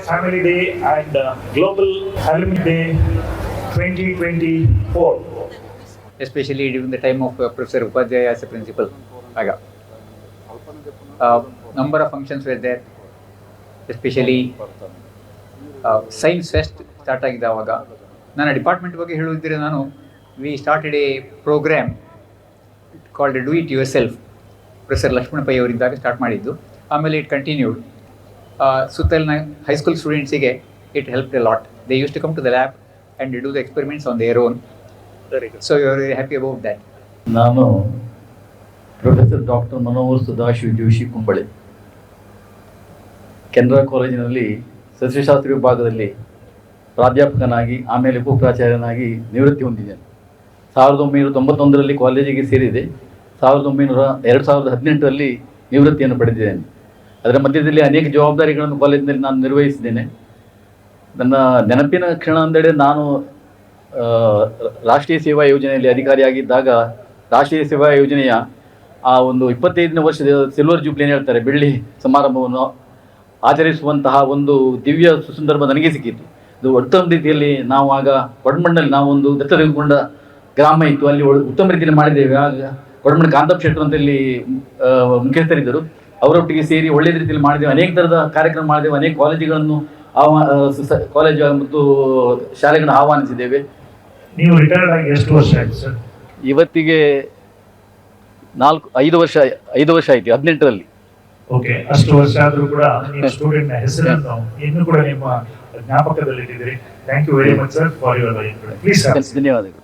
Family Day and Global Alumni Day 2024. Especially during the time of Professor Upadhyaya as a principal. Number of functions were there, especially Science Fest start ಆಗಿದೆ ಆವಾಗ. ನನ್ನ department ಬಗ್ಗೆ ಹೇಳುವುದಿದ್ರೆ we started a program called Do It Yourself. Professor Lakshmana Pai ಅವರಿದ್ದಾಗ start ಮಾಡಿದ್ದು. ಆಮೇಲೆ it continued. ಸುತ್ತಲಿನ high school ಸ್ಟೂಡೆಂಟ್ಸಿಗೆ it help a lot. They use to come to the lab and do the experiments on their own. So you are very happy about that. ನಾನು professor doctor Manohar Sadashiva Joshi Kumble, Canara ಕಾಲೇಜಿನಲ್ಲಿ ಸಸ್ಯಶಾಸ್ತ್ರ ವಿಭಾಗದಲ್ಲಿ ಪ್ರಾಧ್ಯಾಪಕನಾಗಿ ಆಮೇಲೆ ಉಪಪ್ರಾಚಾರ್ಯನಾಗಿ ನಿವೃತ್ತಿ ಹೊಂದಿದ್ದೇನೆ. 1991ರಲ್ಲಿ ಕಾಲೇಜಿಗೆ ಸೇರಿದೆ. 2018ರಲ್ಲಿ ನಿವೃತ್ತಿಯನ್ನು ಪಡೆದಿದ್ದೇನೆ. ಅದರ ಮಧ್ಯದಲ್ಲಿ ಅನೇಕ ಜವಾಬ್ದಾರಿಗಳನ್ನು ಕಾಲೇಜಿನಲ್ಲಿ ನಾನು ನಿರ್ವಹಿಸಿದ್ದೇನೆ. ನನ್ನ ನೆನಪಿನ ಕ್ಷಣ ಅಂದರೆ, ನಾನು ರಾಷ್ಟ್ರೀಯ ಸೇವಾ ಯೋಜನೆಯಲ್ಲಿ ಅಧಿಕಾರಿಯಾಗಿದ್ದಾಗ ರಾಷ್ಟ್ರೀಯ ಸೇವಾ ಯೋಜನೆಯ ಆ ಒಂದು 25ನೇ ವರ್ಷದ ಸಿಲ್ವರ್ ಜೂಬ್ಲಿ ಹೇಳ್ತಾರೆ, ಬೆಳ್ಳಿ ಸಮಾರಂಭವನ್ನು ಆಚರಿಸುವಂತಹ ಒಂದು ದಿವ್ಯ ಸಂದರ್ಭ ನನಗೆ ಸಿಕ್ಕಿತ್ತು. ಇದು ಉತ್ತಮ ರೀತಿಯಲ್ಲಿ ನಾವು ಆಗ ಕೊಡಮಣ್ಣಲ್ಲಿ ನಾವು ಒಂದು ದತ್ತ ತೆಗೆದುಕೊಂಡ ಗ್ರಾಮ ಇತ್ತು, ಅಲ್ಲಿ ಉತ್ತಮ ರೀತಿಯಲ್ಲಿ ಮಾಡಿದ್ದೇವೆ. ಆಗ ಕೊಡಮಣ್ಣ ಕಾಂತಪ್ಪ ಶೆಟ್ಟರು ಅಂತ ಇಲ್ಲಿ ಮುಖ್ಯಸ್ಥರಿದ್ದರು, ಅವರೊಟ್ಟಿಗೆ ಸೇರಿ ಒಳ್ಳೆಯ ರೀತಿಯಲ್ಲಿ ಮಾಡಿದ್ದೇವೆ. ಅನೇಕ ಥರದ ಕಾರ್ಯಕ್ರಮ ಮಾಡಿದ್ದೇವೆ. ಅನೇಕ ಕಾಲೇಜುಗಳನ್ನು ಕಾಲೇಜು ಮತ್ತು ಶಾಲೆಗಳನ್ನು ಆಹ್ವಾನಿಸಿದ್ದೇವೆ. ನೀವು ರಿಟೈರ್ಡ್ ಆಗಿ ಎಷ್ಟು ವರ್ಷ ಆಯ್ತು ಸರ್? ಇವತ್ತಿಗೆ 5 ವರ್ಷ ಆಯಿತು, 18ರಲ್ಲಿ. ಓಕೆ, ಅಷ್ಟು ವರ್ಷ ಆದರೂ ಕೂಡ ನೀವು ಸ್ಟೂಡೆಂಟ್ನ ಹೆಸರನ್ನು ಇನ್ನೂ ಕೂಡ ನಿಮ್ಮ ಜ್ಞಾಪಕದಲ್ಲಿ ಇಟ್ಟಿದ್ದೀರಿ. Thank you very much sir for your please. ಧನ್ಯವಾದಗಳು.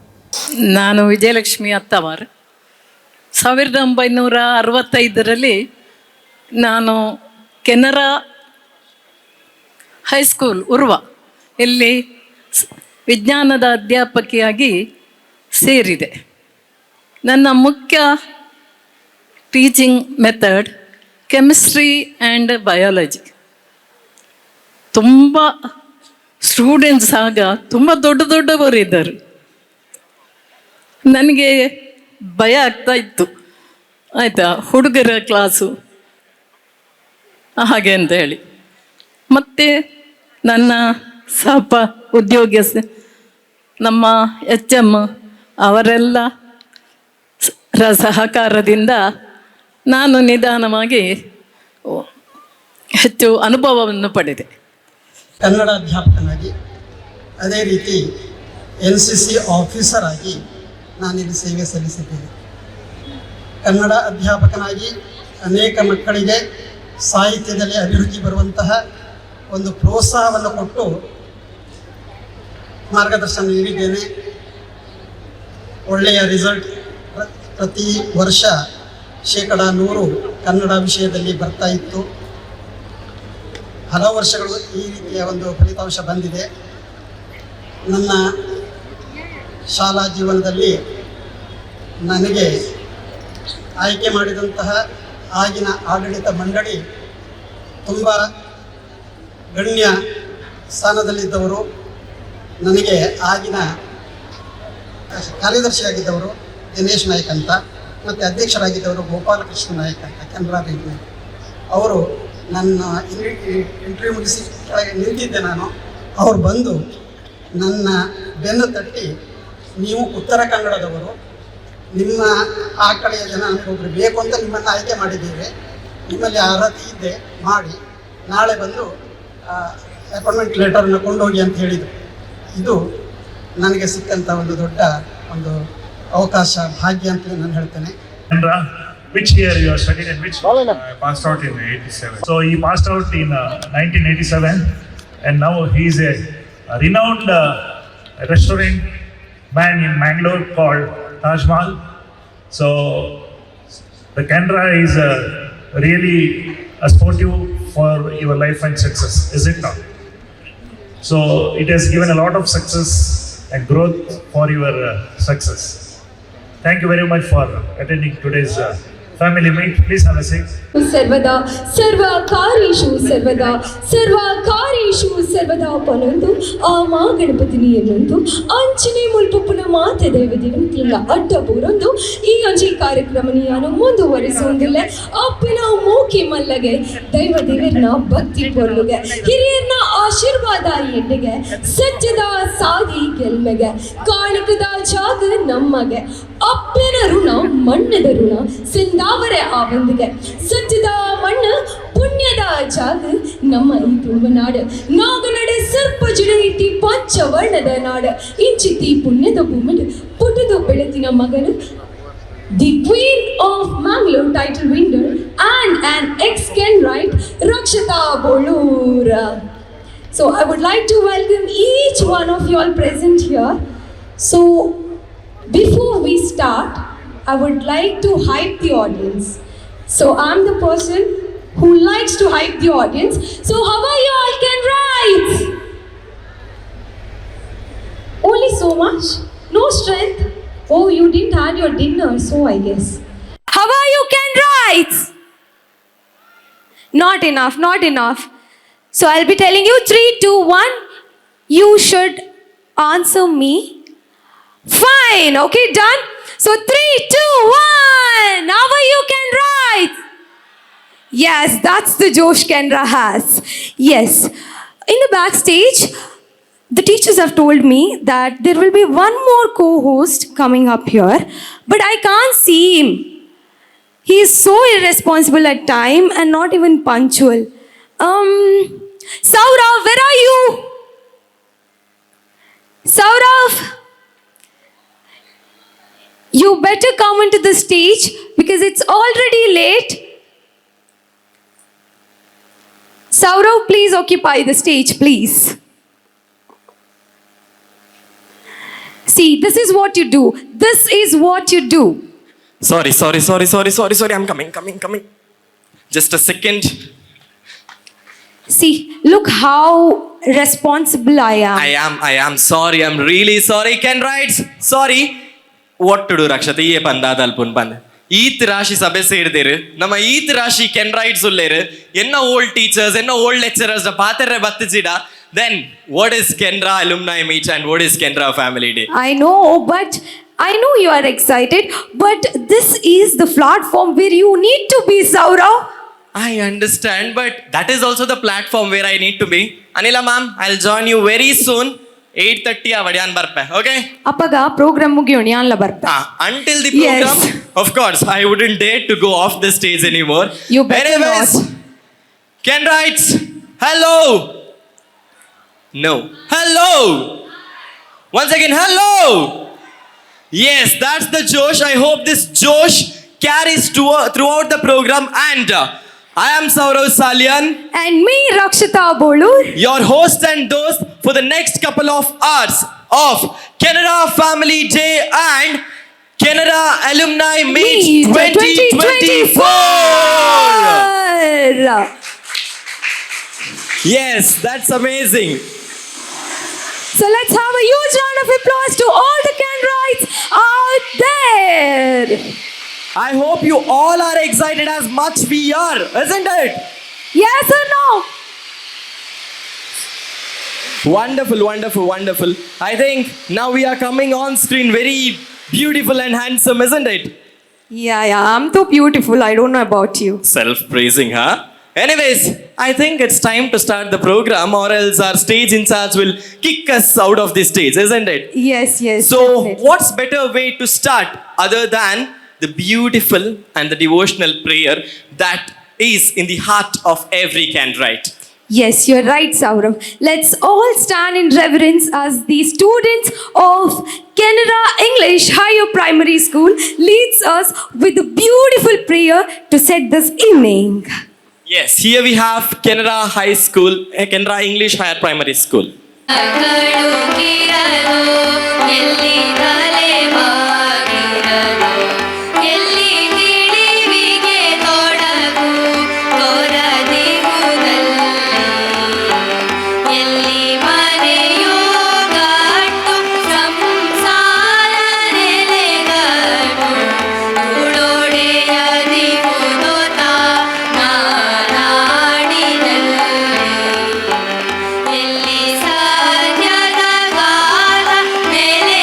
ನಾನು ವಿಜಯಲಕ್ಷ್ಮಿ ಅತ್ತವಾರ್. 1965ರಲ್ಲಿ ನಾನು ಕೆನರಾ ಹೈಸ್ಕೂಲ್ ಉರ್ವ ಇಲ್ಲಿ ವಿಜ್ಞಾನದ ಅಧ್ಯಾಪಕಿಯಾಗಿ ಸೇರಿದೆ. ನನ್ನ ಮುಖ್ಯ teaching method chemistry and biology. ತುಂಬ ಸ್ಟೂಡೆಂಟ್ಸ್ ಆಗ ತುಂಬ ದೊಡ್ಡವರು ಇದ್ದರು. ನನಗೆ ಭಯ ಆಗ್ತಾ ಇತ್ತು, ಆಯಿತಾ, ಹುಡುಗರ ಕ್ಲಾಸು ಹಾಗೆ ಅಂತ ಹೇಳಿ. ಮತ್ತು ನನ್ನ ಉದ್ಯೋಗ ನಮ್ಮ HM ಅವರೆಲ್ಲ ಸಹಕಾರದಿಂದ ನಾನು ನಿಧಾನವಾಗಿ ಹೆಚ್ಚು ಅನುಭವವನ್ನು ಪಡೆದೆ. ಕನ್ನಡ ಅಧ್ಯಾಪಕನಾಗಿ, ಅದೇ ರೀತಿ NCC ಆಫೀಸರ್ ಆಗಿ ನಾನಿಲ್ಲಿ ಸೇವೆ ಸಲ್ಲಿಸಿದ್ದೇನೆ. ಕನ್ನಡ ಅಧ್ಯಾಪಕನಾಗಿ ಅನೇಕ ಮಕ್ಕಳಿಗೆ ಸಾಹಿತ್ಯದಲ್ಲಿ ಅಭಿವೃದ್ಧಿ ಬರುವಂತಹ ಒಂದು ಪ್ರೋತ್ಸಾಹವನ್ನು ಕೊಟ್ಟು ಮಾರ್ಗದರ್ಶನ ನೀಡಿದ್ದೇನೆ. ಒಳ್ಳೆಯ ರಿಸಲ್ಟ್ ಪ್ರತಿ ವರ್ಷ 100% ಕನ್ನಡ ವಿಷಯದಲ್ಲಿ ಬರ್ತಾ ಇತ್ತು. ಹಲವು ವರ್ಷಗಳು ಈ ರೀತಿಯ ಒಂದು ಫಲಿತಾಂಶ ಬಂದಿದೆ. ನನ್ನ ಶಾಲಾ ಜೀವನದಲ್ಲಿ ನನಗೆ ಆಯ್ಕೆ ಮಾಡಿದಂತಹ ಆಗಿನ ಆಡಳಿತ ಮಂಡಳಿ ತುಂಬ ಗಣ್ಯ ಸ್ಥಾನದಲ್ಲಿದ್ದವರು. ನನಗೆ ಆಗಿನ ಕಾರ್ಯದರ್ಶಿಯಾಗಿದ್ದವರು ದಿನೇಶ್ ನಾಯ್ಕ್ ಅಂತ, ಮತ್ತು ಅಧ್ಯಕ್ಷರಾಗಿದ್ದವರು ಗೋಪಾಲಕೃಷ್ಣ ನಾಯ್ಕ್ ಅಂತ, ಕೆನರಾ ಬ್ಯಾಂಕ್ನ ಅವರು. ನನ್ನ ಇಂಟರ್ವ್ಯೂ ಮುಗಿಸಿ ಕೆಳಗೆ ನಿಂತಿದ್ದೆ ನಾನು. ಅವ್ರು ಬಂದು ನನ್ನ ಬೆನ್ನು ತಟ್ಟಿ, ನೀವು ಉತ್ತರ ಕನ್ನಡದವರು, ನಿಮ್ಮ ಆ ಕಡೆಯ ಜನ ನಮಗೊಬ್ಬರು ಬೇಕು ಅಂತ ನಿಮ್ಮನ್ನು ಆಯ್ಕೆ ಮಾಡಿದ್ದೇವೆ, ನಿಮ್ಮಲ್ಲಿ ಅರ್ಹತೆ ಇದ್ದೆ ಮಾಡಿ ನಾಳೆ ಬಂದು ಅಪಾಯಿಂಟ್ಮೆಂಟ್ ಲೆಟರನ್ನು ಕೊಂಡೋಗಿ ಅಂತ ಹೇಳಿದರು. ಇದು ನನಗೆ ಸಿಕ್ಕಂಥ ಒಂದು ದೊಡ್ಡ ಒಂದು ಅವಕಾಶ, ಭಾಗ್ಯ ಅಂತ ನಾನು ಹೇಳ್ತೇನೆ. Which year you are studying and which? I passed out in 87. So he passed out in 1987, and now he is a renowned restaurant man in Mangalore called Taj Mahal. So the Canara is really a sportive for your life and success, is it not? So it has given a lot of success and growth for your success. Thank you very much for attending today's family meet. Please have a seat. ಸರ್ವದಾ ಸರ್ವಕಾರೀಷು ಸರ್ವದಾ ಸರ್ವಕಾರೀಷು ಸರ್ವದಾ ಪನೊಂದು ಆ ಮಾ ಗಣಪತಿನಿ ಎನ್ನೊಂದು ಅಂಚನೆ ಮುಲ್ಪುಪ್ಪನ ಮಾತೆ ದೈವದಿವಂತಿಲ್ಲ ಅಡ್ಡ ಬೂರೊಂದು ಈ ಅಂಚಿ ಕಾರ್ಯಕ್ರಮನಿಯನ್ನು ಮುಂದುವರಿಸುವುದಿಲ್ಲ. ಅಪ್ಪಿನ ಮೂಕಿ ಮಲ್ಲಗೆ ದೈವ ದೇವರನ್ನ ಭಕ್ತಿ ಕೊಲ್ಲುಗೆ ಹಿರಿಯರನ್ನ ಆಶೀರ್ವಾದ ಎಣ್ಣೆಗೆ ಸಜ್ಜದ ಸಾಗಿ ಗೆಲ್ಮೆಗೆ ಕಾಣಿಕದ ಜಾಗ ನಮಗೆ ಅಪ್ಪನ ಋಣ ಮಣ್ಣದ ಋಣ ಸಿಂದಾವರೆ ಆವಂದಿಗೆ ಸಜ್ಜದ ಮಣ್ಣು ಪುಣ್ಯದ ಜಾಗ ನಮ್ಮ ಈ ತುಳುವನಾಡು ನಾಗನಡೆ ಸರ್ಪ ಜುಡೈತಿ ಪಂಚವರ್ಣದ ನಾಡು ಇಂಚಿತಿ ಪುಣ್ಯದ ಭೂಮಿಡು ಪುಟದು ಬೆಳತಿನ ಮಗನು the Queen of Mangalore title winner and an ex-Kenwright Rakshita Bolur. So I would like to welcome each one of you all present here. So before we start, I would like to hype the audience. So I'm the person who likes to hype the audience. So how are you all Kenwrights? Only so much? No strength? Oh, you didn't have your dinner, so I guess. How are you, Kenwrights? Not enough, not enough. So I'll be telling you 3, 2, 1. You should answer me. Fine, okay, done. So 3, 2, 1. How are you, Kenwrights? Yes, that's the Josh Kendra has. Yes. In the backstage, the teachers have told me that there will be one more co-host coming up here, but I can't see him. He is so irresponsible at time and not even punctual. Saurav, where are you? Saurav, you better come into the stage because it's already late. Saurav, please occupy the stage, please. See, this is what you do. This is what you do. Sorry. I'm coming. Just a second. See, look how responsible I am. I am sorry. I'm really sorry. Kenwrights, sorry. What to do, Rakshata? Ye bandadal pun band. Eat Rashi sabe ಸೇರಿದಿರು ನಮ್ಮ ಈತ್ ರಾಶಿ ಕೆನ್ರೈಟ್ಸ್ ಉಳ್ಳೇರು ಎನ್ನ old teachers ಎನ್ನ old lecturers ಪಾತೆರೆ ಬತ್ತಿಸಿಡ. Then, what is Kendra Alumni Meet and what is Kendra Family Day? I know you are excited, but this is the platform where you need to be, Saurav. I understand, but that is also the platform where I need to be. Anila ma'am, I'll join you very soon. 8:30 avadyan barpe, okay? Appaga program mugiyoni alla barpe. Until the program, Yes. of course, I wouldn't dare to go off the stage anymore. You better Anyways, not. Kenwrights, hello. No. Hello. Once again, hello. Yes, that's the Josh. I hope this Josh carries throughout the program. And I am Saurav Salian, And me, Rakshita Bolur. your host and host for the next couple of hours of Canada Family Day and Canada Alumni Meet 2024. Yes, that's amazing. So let's have a huge round of applause to all the Kenwrights out there. I hope you all are excited as much we are, isn't it? Yes or no? Wonderful. I think now we are coming on screen very beautiful and handsome, isn't it? Yeah, I'm too beautiful. I don't know about you. Self-praising, huh? Anyways, I think it's time to start the program or else our stage in charge will kick us out of the stage, isn't it? Yes. So, definitely. what's better way to start other than the beautiful and the devotional prayer that is in the heart of every Kenwright? Yes, you're right, Saurav. Let's all stand in reverence as the students of Canada English Higher Primary School leads us with a beautiful prayer to set this evening. Yes, here we have Canada High School, Canada English Higher Primary School. ಎಲ್ಲಿ ಸಾಧ್ಯದ ಗಾನ ಮೇಲೆ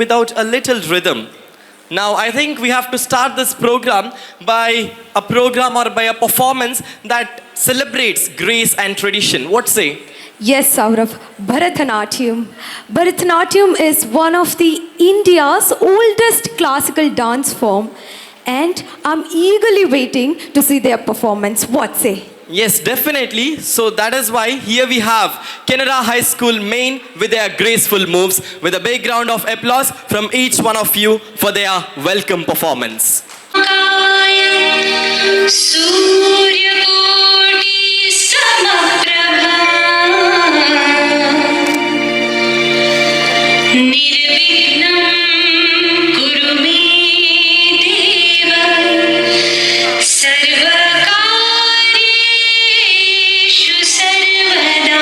without a little rhythm. Now, I think we have to start this program by a program or by a performance that celebrates grace and tradition. What say? Yes, Saurav, Bharatanatyam. Bharatanatyam is one of the India's oldest classical dance form, and I'm eagerly waiting to see their performance. What say? Yes, definitely. So that is why here we have Canara High School Main with their graceful moves, with a big round of applause from each one of you for their welcome performance. सूर्यकोटि समप्रभा निर्विघ्नं कुरु मे देव सर्वकार्येषु सर्वदा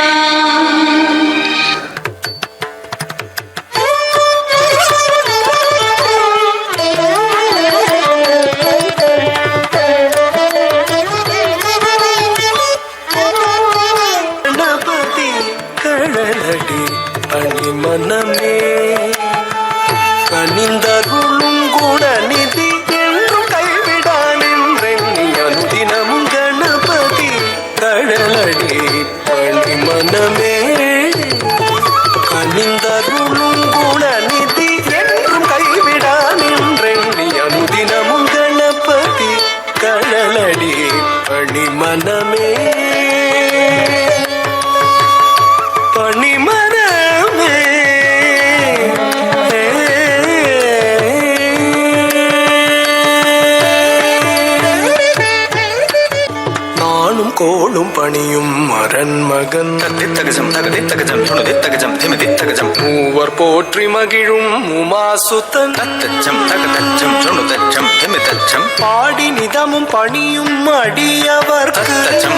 ಗಣಪತಿ ಕಳಲಡಿ ಅಣಿಮನಮೇ ಕನಿಂದರುಳುಂಗುಣನಿಧಿ ಎಂದು ಕೈವಿಡಾನೆಂದೆಣ್ಣಿಯನು ದಿನಮು ಗಣಪತಿ ಕಳಲಡಿ ಅಣಿಮನಮೇ ಕನಿಂದರುಳುಂಗುಣನಿಧಿ ಎಂದು ಕೈವಿಡಾನೆಂದೆಣ್ಣಿಯನು ದಿನಮು ಗಣಪತಿ ಕಳಲಡಿ ಅಣಿಮನಮೇ நானும் கோளும் பணியும் மரன் மகன் மூவர் போற்றி மகிழும் உமாசுத்தன் பாடி நிதமும் பணியும் அடியவர்க்கு உறவாடி அருளும் அவனே கணாதிபன்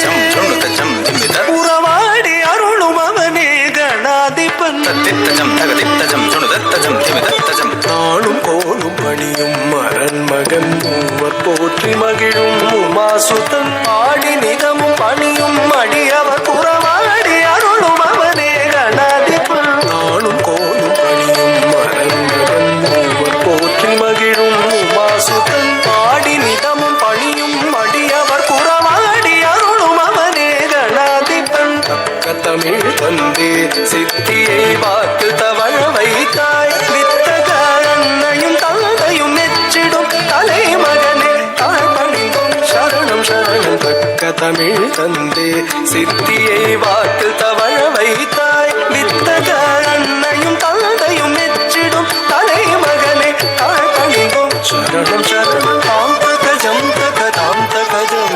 நாளும் கோளும் பணியும் மரன் மகன் மூவர் போற்றி மகிழும் உமாசுதன் பாடி நிதமும் பணியும் அடியவர் உறவாடி அருளும் அவனே கணாதிபன் நாளும் கோளும் பணியும் மரன் மகன் மூவர் போற்றி மகிழும் உமாசுதன் பாடி நிதமும் பணியும் அடியவர் உறவாடி அருளும் அவனே கணாதிபன் தக்க தமிழ் தந்தே சித்தியை பார்த்து தவழ வைத்தாய் வித்தக அன்னையும் தந்தையும் மெச்சிடும் தலைமகனே தாழ்பணிந்தும் சரணம் சரணம் தக்க தமிழ் தந்தே சித்தியை வாக்கு தவழ வைத்தாய் வித்தக அன்னையும் தந்தையும் மெச்சிடும் தலைமகனே தாழ்பணிந்தும் சரணம் சரணம் தாம் தகஜம் தகதாம் தகஜம்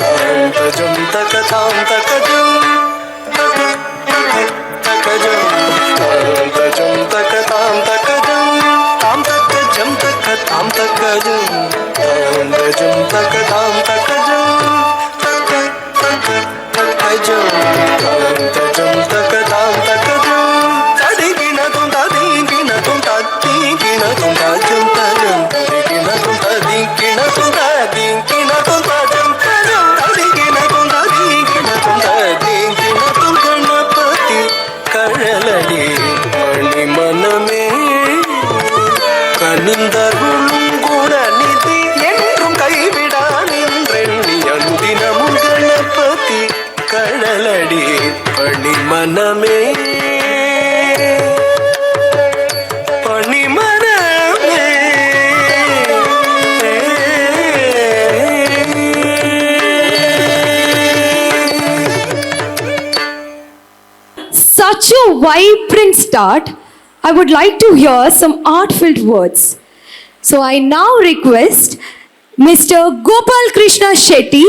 தாம் தஜம் தகதாம் தகஜம் தகஜம் தாம் தஜம் தகதாம் தகஜம் தாம் தகஜம் தகதாம் தகஜம் தாம் தஜம் தகதாம் தகஜம் தகஜம் தாம் தஜம் தகதாம் தகஜம் தடிகினதும் ததீகினதும் தத்தீகினதும் தஜம் தஜம் தடிகினதும் ததீகினதும் ததீகினதும் தஜம் தஜம் தடிகினதும் ததீகினதும் ததீகினதும் கணபதி கழலடி மணிமனமே கனிந்தருளும் குணநிதி என்றும் கைவிடானென்றெண்ணியன் தினமும் Ganapathi கழலடி பணிமனமே பணிமனமே Such a vibrant start. I would like to hear some art-filled words. So I now request Mr. Gopal Krishna Shetty,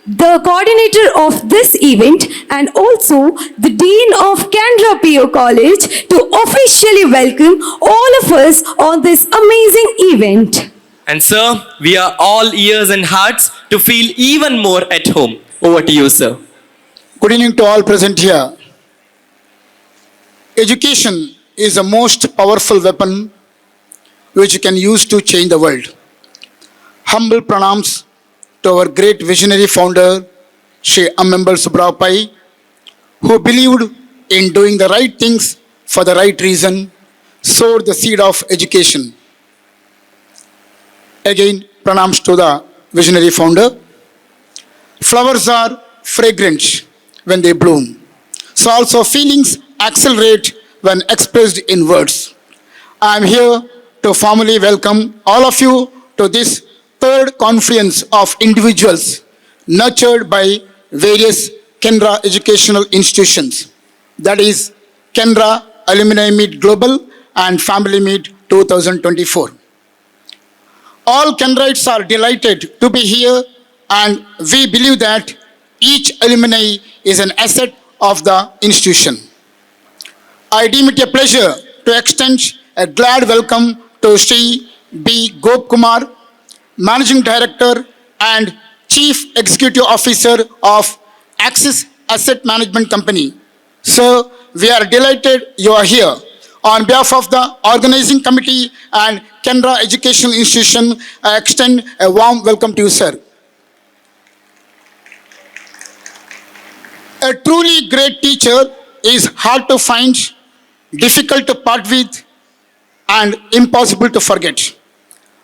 the coordinator of this event and also the Dean of Canara PO College, to officially welcome all of us on this amazing event. And sir, we are all ears and hearts to feel even more at home. Over to you, sir. Good evening to all present here. Education is the most powerful weapon which you can use to change the world. Humble pranams to our great visionary founder, Shri Amembal Subbrao Pai, who believed in doing the right things for the right reason, sowed the seed of education. Again, pranams to the visionary founder. Flowers are fragrant when they bloom. So also feelings accelerate when expressed in words. I am here to formally welcome all of you to this third confluence of individuals nurtured by various Canara educational institutions. That is Canara Alumni Meet Global and Family Meet 2024. All Canarites are delighted to be here, and we believe that each alumni is an asset of the institution. I deem it a pleasure to extend a glad welcome to Sri B. Gopkumar, Managing Director and Chief Executive Officer of Axis Asset Management Company. Sir, we are delighted you are here. On behalf of the organizing committee and Canara Educational Institution, I extend a warm welcome to you, sir. A truly great teacher is hard to find, difficult to part with, and impossible to forget.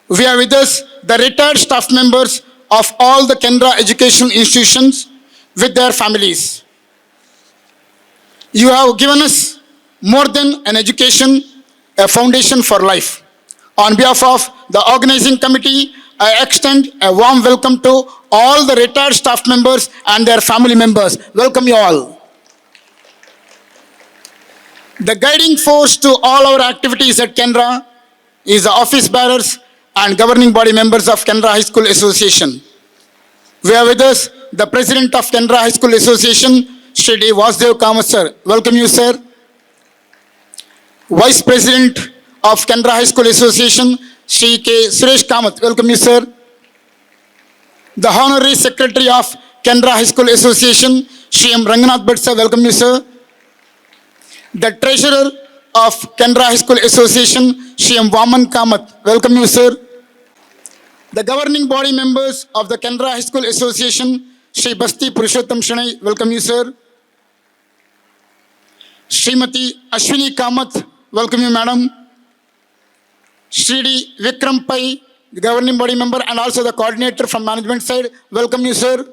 We are with us the retired staff members of all the Canara educational institutions with their families. You have given us more than an education, a foundation for life. On behalf of the organizing committee, I extend a warm welcome to all the retired staff members and their family members. Welcome you all. The guiding force to all our activities at Canara is the office bearers and governing body members of Canara High School Association. We are with us the President of Canara High School Association, Shri D. Vasudev Kamath sir. Welcome you, sir. Vice President of Canara High School Association, Shri K. Suresh Kamath. Welcome you, sir. The Honorary Secretary of Canara High School Association, Shri M. Ranganath Bhatt sir. Welcome you, sir. The Treasurer of Canara High School Association, Shri M. Vaman Kamath. Welcome you, sir. The governing body members of the Canara High School Association, Shri Basti Purushottam Shanai. Welcome you, sir. Srimati Ashwini Kamath. Welcome you, madam. Shri D. Vikram Pai, the governing body member and also the coordinator from management side. Welcome you, sir.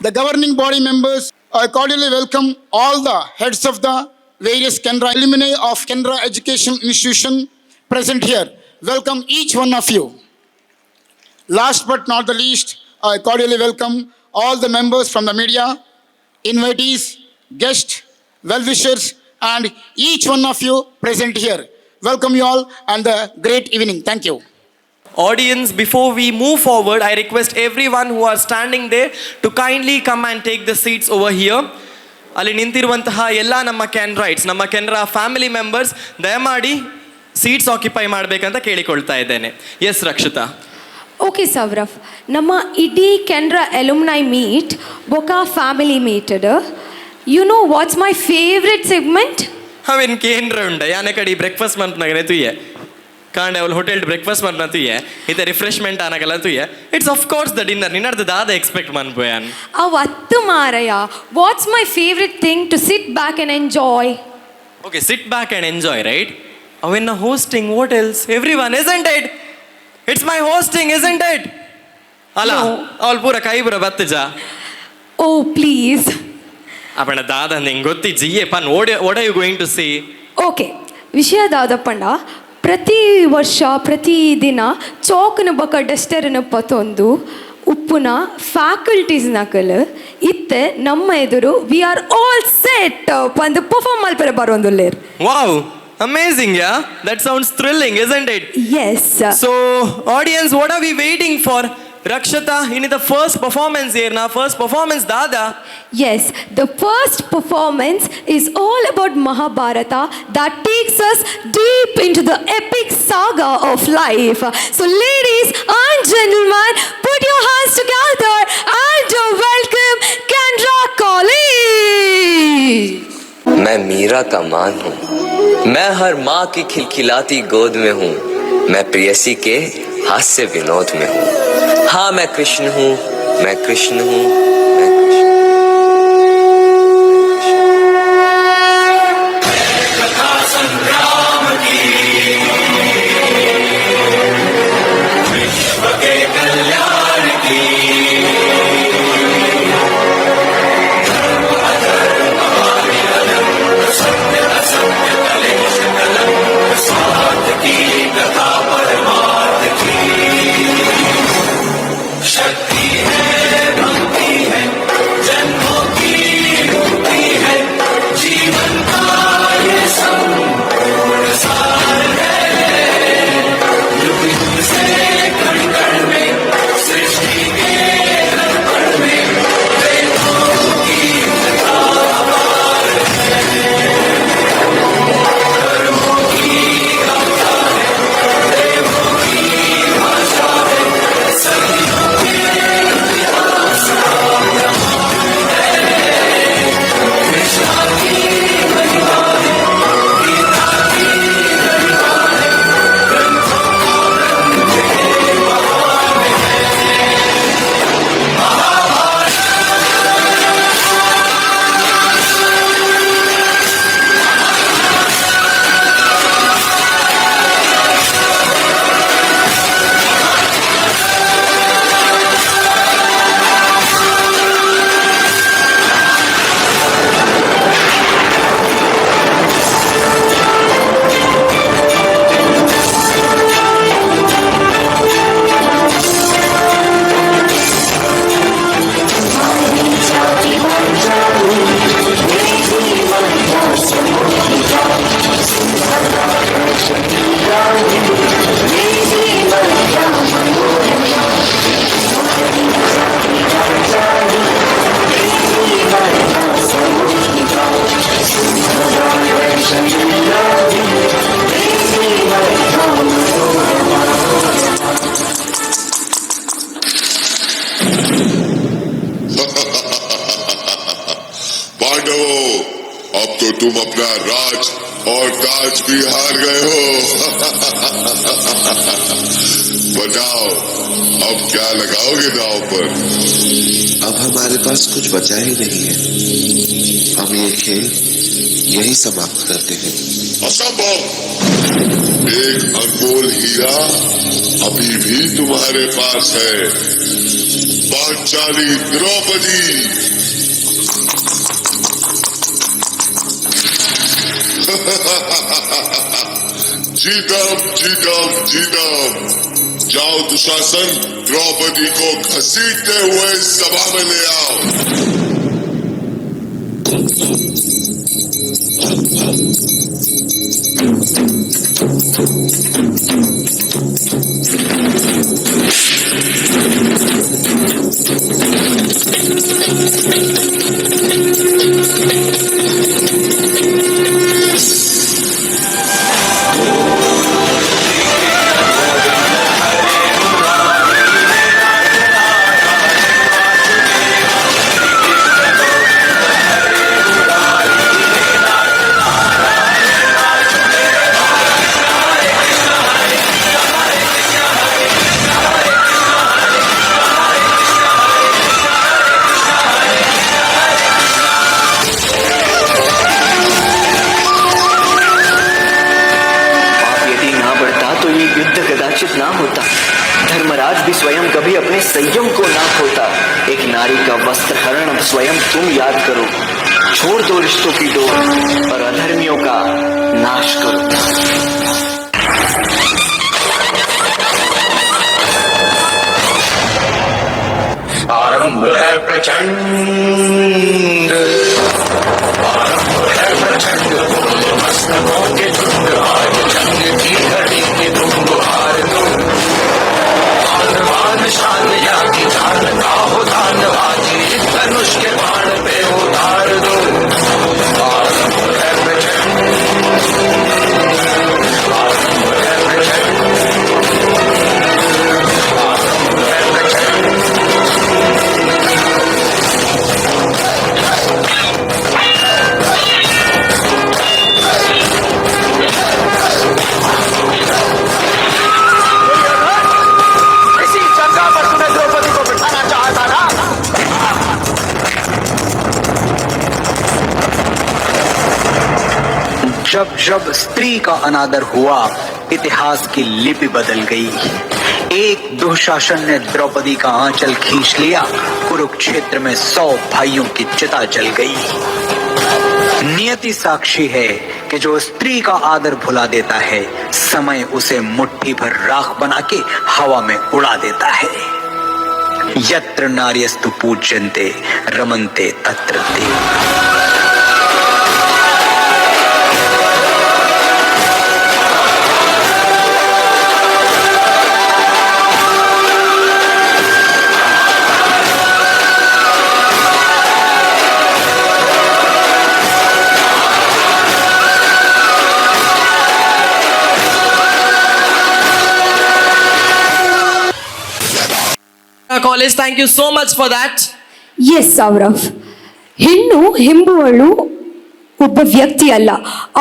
The governing body members, I cordially welcome all the heads of the various Canara alumni of Canara Education Institution present here. Welcome each one of you. Last but not the least, I cordially welcome all the members from the media, invitees, guests, well-wishers, and each one of you present here. Welcome you all and a great evening. Thank you. Audience, before we move forward, I request everyone who are standing there to kindly come and take the seats over here. ಅಲ್ಲಿ ನಿಂತಿರುವಂತಹ ಎಲ್ಲ ನಮ್ಮ ಕ್ಯಾನ್ರೈಟ್ಸ್, ನಮ್ಮ Canara family members ದಯಮಾಡಿ seats occupy ಮಾಡಬೇಕಂತ ಕೇಳಿಕೊಳ್ತಾ ಇದ್ದೇನೆ. Yes Rakshita. Okay Saurav, ನಮ್ಮ ಇಡೀ ಕೆನರಾ ಅಲುಮ್ನೈ ಮೀಟ್ ಬೊಕ ಫ್ಯಾಮಿಲಿ ಮೀಟಡ್. You know what's my favourite segment? ಅವೇನು ಕೇಂದ್ರ ಉಂಡ ಯಾನೆ ಕಡೆ ಬ್ರೇಕ್ಫಾಸ್ಟ್ ಮಂತ್ನಾಗನೆ ತುಯ್ಯ ಕಾಂಡೆ ಅವಳು ಹೋಟೆಲ್ ಬ್ರೇಕ್ಫಾಸ್ಟ್ ಮಾಡ್ನ ತುಯ್ಯ ಇತ್ತೆ ರಿಫ್ರೆಶ್ಮೆಂಟ್ ಆನಗಲ್ಲ ತುಯ್ಯ. It's of course the dinner. ನಿನ್ನರ್ದು ದಾದ ಎಕ್ಸ್ಪೆಕ್ಟ್ ಮನ್ಪೋಯಾನ್ ಅವತ್ತು ಮಾರಯ್ಯ. What's my favourite thing to sit back and enjoy. Okay, sit back and enjoy, right? ಅವೆನ್ನ hosting, what else? Everyone, isn't it? It's my hosting, isn't it? ಅಲ್ಲ ಅವಳು ಪೂರ ಕೈ ಪೂರ ಬತ್ತಜ. ಓ ಪ್ಲೀಸ್ ಅಪ್ಪಣ್ಣ ದಾದ ನಿಂಗೆ ಗೊತ್ತಿಜ್ಜಿ ಪನ್ what are you going to say? Okay, ವಿಷಯ ದಾದಪ್ಪಣ್ಣ, ಪ್ರತಿ ವರ್ಷ ಪ್ರತಿ ದಿನ ಚೌಕನ ಬಕ ಡಸ್ಟರ್ನ ಪತ್ತೊಂದು ಉಪ್ಪುನ ಫ್ಯಾಕಲ್ಟೀಸ್ನ ಕಲ್ ಇತ್ತೆ ನಮ್ಮ ಎದುರು ವಿ ಆರ್ ಆಲ್ ಸೆಟ್ ಒಂದು ಪರ್ಫಾರ್ಮ್ ಮಲ್ಪರೆ ಬರೋಂದುಲ್ಲೇರು. Wow, amazing, yeah? That sounds thrilling, isn't it? Yes. So, audience, what are we waiting for? Rakshita, in the first performance here, now first performance, Dada. Yes, the first performance is all about Mahabharata that takes us deep into the epic saga of life. So, ladies and gentlemen, put your hands together and welcome Canara College. मैं मीरा का मान हूँ, मैं हर माँ की खिलखिलाती गोद में हूँ, मैं प्रेयसी के हास्य विनोद में हूँ. हाँ, मैं कृष्ण हूँ, मैं कृष्ण हूँ, मैं कृष्ण. कथा संग्राम की तो तुम अपना राज और ताज भी हार गए हो। बताओ अब क्या लगाओगे दांव पर? अब हमारे पास कुछ बचा ही नहीं है, हम ये खेल यही समाप्त करते हैं। असंभव! एक अनमोल हीरा अभी भी तुम्हारे पास है, पांचाली द्रौपदी। जीतम जीतम जीतम। जाओ दुशासन, द्रौपदी को घसीटते हुए सभा में ले आओ। ना होता, धर्मराज भी स्वयं कभी अपने संयम को ना खोता। एक नारी का वस्त्र हरण अब स्वयं तुम याद करो। छोड़ दो रिश्तों की डोर और अधर्मियों का नाश करो। आरंभ है प्रचंड, आरंभ है प्रचंड, मस्तकों के झुंड, आज जंग की घड़ी की तुम गुहार दो। आन शान या की जान का हो दान, आज इस धनुष के बाण पे उतार दो। आरंभ है प्रचंड, आरंभ है प्रचंड, आरंभ है प्रचंड। जब जब स्त्री का अनादर हुआ, इतिहास की लिपि बदल गई। एक दुशासन ने द्रौपदी का आंचल खींच लिया, कुरुक्षेत्र में 100 भाइयों की चिता जल गई। नियति साक्षी है कि जो स्त्री का आदर भुला देता है, समय उसे मुट्ठी भर राख बना के हवा में उड़ा देता है। यत्र नार्यस्तु पूज्यन्ते रमन्ते तत्र देव। College, thank you so much for that. Yes Sourav, ಹೆಣ್ಣು ಎಂಬುವಳು ಒಬ್ಬ ವ್ಯಕ್ತಿ ಅಲ್ಲ,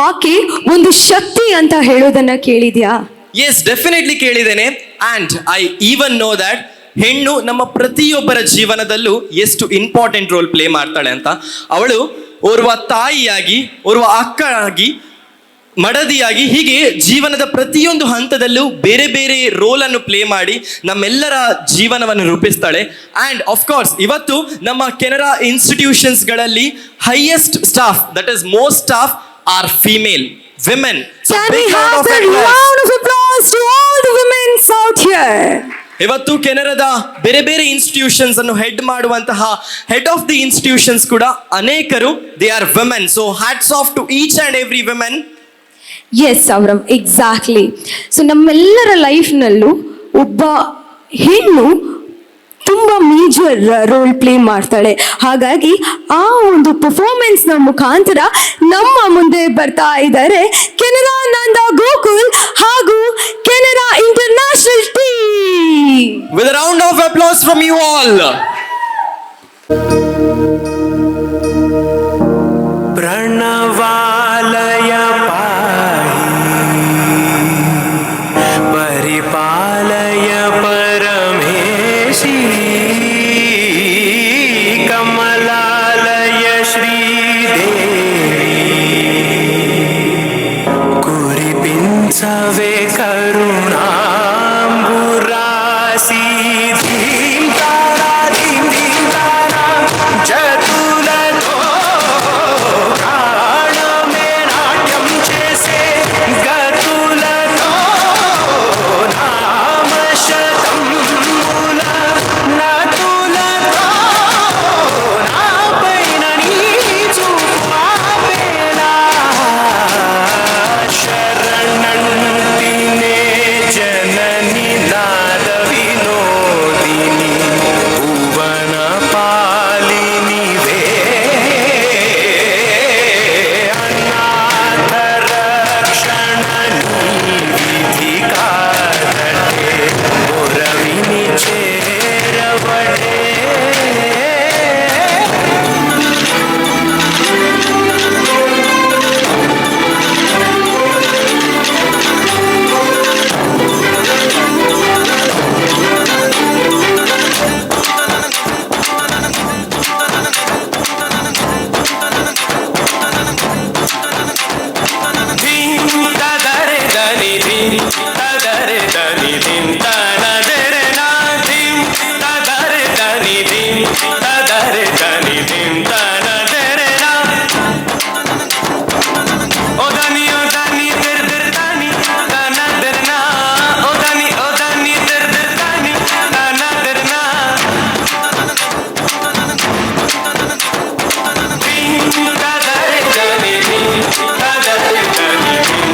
ಆಕೆ ಒಂದು ಶಕ್ತಿ ಅಂತ ಹೇಳೋದನ್ನ ಕೇಳಿದ್ಯಾ? Yes, definitely ಕೇಳಿದ್ದೇನೆ. And I even know that ಹೆಣ್ಣು ನಮ್ಮ ಪ್ರತಿಯೊಬ್ಬರ ಜೀವನದಲ್ಲೂ ಎಷ್ಟು ಇಂಪಾರ್ಟೆಂಟ್ ರೋಲ್ ಪ್ಲೇ ಮಾಡ್ತಾಳೆ ಅಂತ. ಅವಳು ಓರ್ವ ತಾಯಿಯಾಗಿ, ಓರ್ವ ಅಕ್ಕನಾಗಿ, ಮಡದಿಯಾಗಿ, ಹೀಗೆ ಜೀವನದ ಪ್ರತಿಯೊಂದು ಹಂತದಲ್ಲೂ ಬೇರೆ ಬೇರೆ ರೋಲ್ ಅನ್ನು ಪ್ಲೇ ಮಾಡಿ ನಮ್ಮೆಲ್ಲರ ಜೀವನವನ್ನು ರೂಪಿಸ್ತಾಳೆ. ಅಂಡ್ ಆಫ್ ಕೋರ್ಸ್ ಇವತ್ತು ನಮ್ಮ ಕೆನರಾ ಇನ್ಸ್ಟಿಟ್ಯೂಷನ್ಸ್ಗಳಲ್ಲಿ highest staff, that is most staff are female women. So big round of applause to all the women out here. ಇವತ್ತು ಕೆನರಾದ ಬೇರೆ ಬೇರೆ ಇನ್ಸ್ಟಿಟ್ಯೂಷನ್ಸ್ ಅನ್ನು ಹೆಡ್ ಮಾಡುವಂತಹ ಹೆಡ್ ಆಫ್ ದಿ ಇನ್ಸ್ಟಿಟ್ಯೂಷನ್ಸ್ ಕೂಡ ಅನೇಕರು they are women. So hats off to each and every women. Yes Sourav, exactly. So ನಮ್ಮೆಲ್ಲರ ಲೈಫ್ನಲ್ಲೂ ಒಬ್ಬ ಹೆಣ್ಣು ತುಂಬ ಮೇಜರ್ ರೋಲ್ ಪ್ಲೇ ಮಾಡ್ತಾಳೆ. ಹಾಗಾಗಿ ಆ ಒಂದು ಪರ್ಫಾರ್ಮೆನ್ಸ್ನ ಮುಖಾಂತರ ನಮ್ಮ ಮುಂದೆ ಬರ್ತಾ ಇದ್ದಾರೆ ಕೆನರಾ ನಂದ ಗೋಕುಲ್ ಹಾಗೂ Canara international team. With a round of applause from you all. ಪ್ರಣವಾ कमलालय श्रीदेवी कुरिपिंचवे करुणांबुरासी धीम तारा जतुलतो प्राण में नाट्यम चेसे गतुलतो नाम शतम मूल नतुलतो ना पैननी चुपावेला शरणन्तिने जननी नाद विनोदिनी भुवन पालिनी वे अनाथ रक्षणनी विधि कादटे मोरविनी चेरवटे धीम तदरे दनि धीम तदरे दनि धीम तनदरे ना धीम तदरे दनि धीम तदरे दनि धीम तनदरे ना ओ दनि दर दर दनि तनदर ना ओ दनि दर दर दनि तनदर ना धीम तदरे दनि धीम तदरे दनि धीम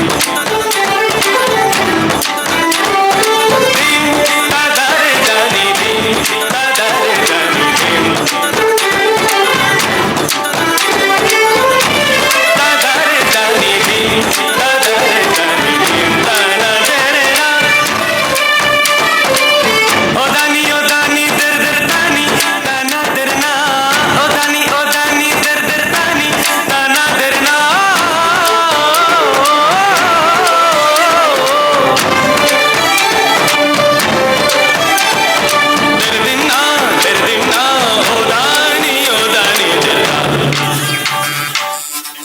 तदरे दनि धीम तदरे दनि धीम तदरे दनि धीम तदरे दनि धीम तनदरे ना ओ दनि दर दर दनि तनदर ना ओ दनि दर दर दनि तनदर ना दर्दिना ओ दानी दर्दा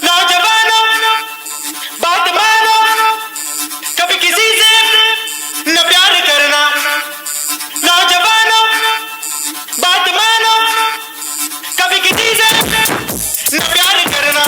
नौजवानों बात मानो कभी किसी से न प्यार करना नौजवानों बात मानो कभी किसी से न प्यार करना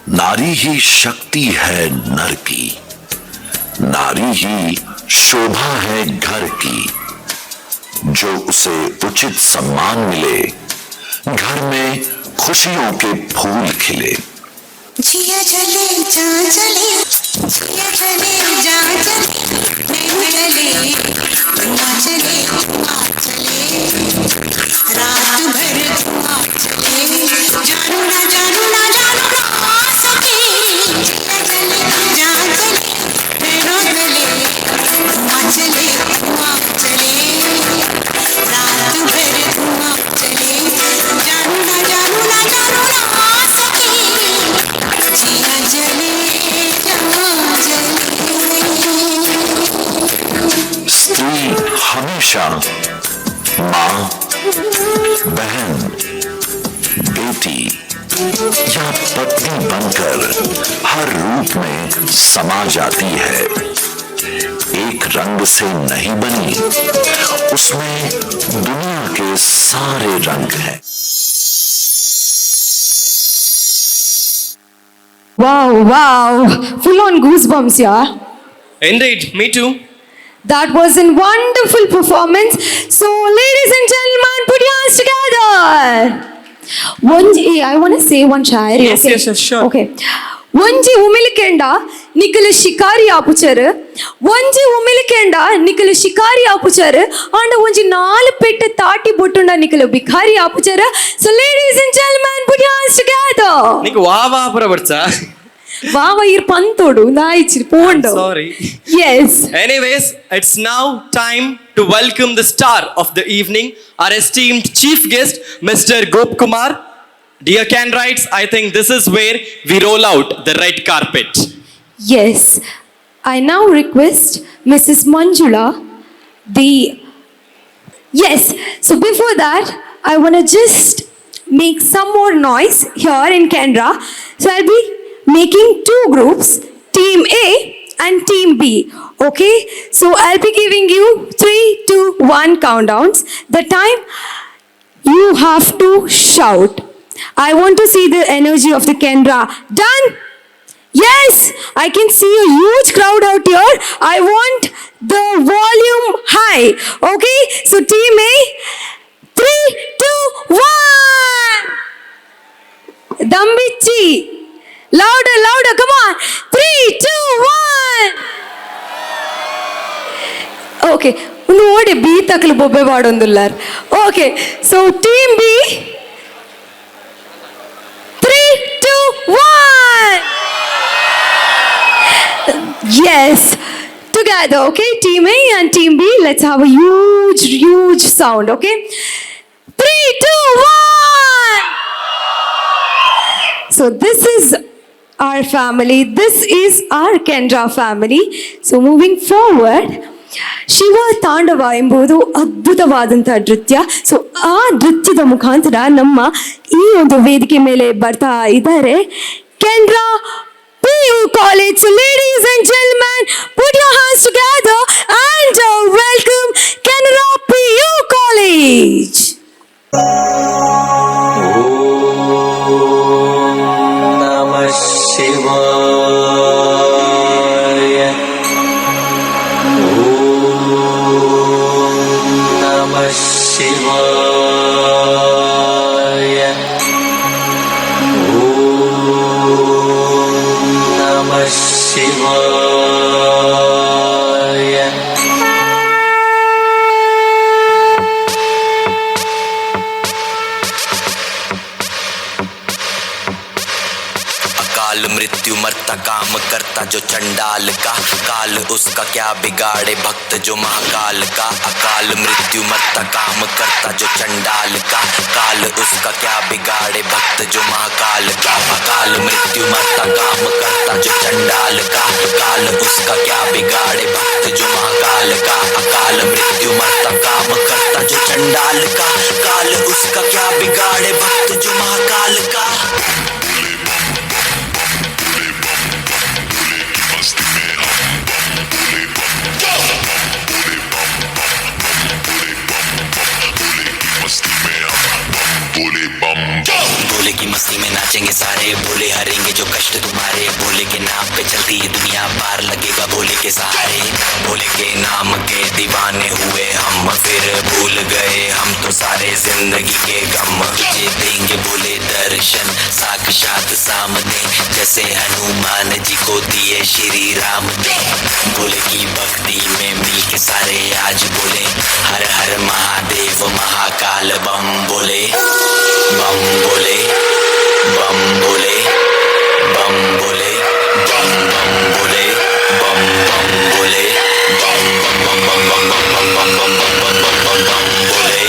नारी ही शक्ति है नर की, नारी ही शोभा है घर की। जो उसे उचित सम्मान मिले, घर में खुशियों के फूल खिले। जिया चले जा चले, जिया चले जा चले, नहीं चले धुआं चले धुआं चले, रात भर धुआं चले, जानू ना जानू ना जानू ना सके। जिया चले जा हमेशा माँ, बहन, बेटी या पत्नी बनकर हर रूप में समा जाती है। एक रंग से नहीं बनी, उसमें दुनिया के सारे रंग हैं। Wow, full on goosebumps, yeah. Indeed, me too. That was a wonderful performance. So, ladies and gentlemen, put your hands together. I want to say one shairi. Yes, okay? yes, sure. Okay. ಒಂಜಿ ಉಮಿಲಿಕೆಂಡ ನಿಕಲು ಶಿಕಾರಿ ಆಪುಚರ್ ಒಂಜಿ ಉಮಿಲಿಕೆಂಡ ನಿಕಲು ಶಿಕಾರಿ ಆಪುಚರ್ ಅಂಡ ಒಂಜಿ 4 ಪೆಟ್ಟೆ ತಾಟಿ ಬೊಟ್ಟುಂಡ ನಿಕಲು ಬಿಕಾರಿ ಆಪುಚರ್. So ladies and gentlemen, put your hands together. నీకు వావా పురబడ్చా వావ ఇర్ పంతోడు నాయిచి పోండు. Sorry. Yes. Anyways, it's now time to welcome the star of the evening, our esteemed chief guest, Mr. Gop Kumar. Dear Canrites, I think this is where we roll out the red carpet. Yes. I now request Mrs. Manjula, Yes. So before that, I want to just make some more noise here in Canberra. So I'll be making 2 groups, Team A and Team B. Okay? So I'll be giving you 3, 2, 1 countdowns. The time you have to shout. I want to see the energy of the Canberra. Done? Yes, I can see a huge crowd out here. I want the volume high. Okay, so Team A, 3, 2, 1. Dambichi. Louder, louder, come on. 3, 2, 1. Okay, ನೋಡಿ B ತಕ್ಲು ಬೊಬ್ಬೆ ಬಾಡೊಂದುಲ್ಲಾರ್. Okay, so Team B, 3, 2, 1. Yes, together, okay? Team A and Team B, let's have a huge, huge sound, okay? 3, 2, 1. So this is our family. This is our Kendra family. So moving forward, Shiva ತಾಂಡವ ಎಂಬುದು ಅದ್ಭುತವಾದಂತಹ ನೃತ್ಯ. So ಆ ನೃತ್ಯದ ಮುಖಾಂತರ ನಮ್ಮ ಈ ಒಂದು ವೇದಿಕೆ ಮೇಲೆ ಬರ್ತಾ ಇದ್ದಾರೆ Canara PU College. So ladies and gentlemen, put your hands together and welcome Canara PU College. Namah Shivaya. Namah Shivaya. Namah Shivaya. अकाल मृत्यु मरता काम करता जो चंडाल का, काल उसका क्या बिगाड़े भक्त जो महाकाल का। अकाल मृत्यु मरता काम करता जो चंडाल का, काल उसका क्या बिगाड़े भक्त जो महाकाल का। अकाल मृत्यु मरता काम करता जो चंडाल का, काल उसका क्या बिगाड़े भक्त जो महाकाल का। अकाल मृत्यु मरता काम करता जो चंडाल का, काल उसका क्या बिगाड़े भक्त जो महाकाल का। भोले की मस्ती में नाचेंगे सारे, भोले हरेंगे जो कष्ट तुम्हारे। भोले के नाम पे चलती है दुनिया, पार लगेगा भोले के सहारे। भोले के नाम के दीवाने हुए हम, फिर भूल गए हम तो सारे जिंदगी के गम। तुझे देंगे भोले दर्शन साक्षात सामने, जैसे हनुमान जी को दिए श्री राम ने। भोले की भक्ति में मिल के सारे आज बोले, हर हर महादेव महाकाल बम बोले। बम बोले, बम बोले, बम बोले, बम बम बोले, बम बम बोले, बम बम बम बम बम बम बम बम बम बम बम बम बम बोले।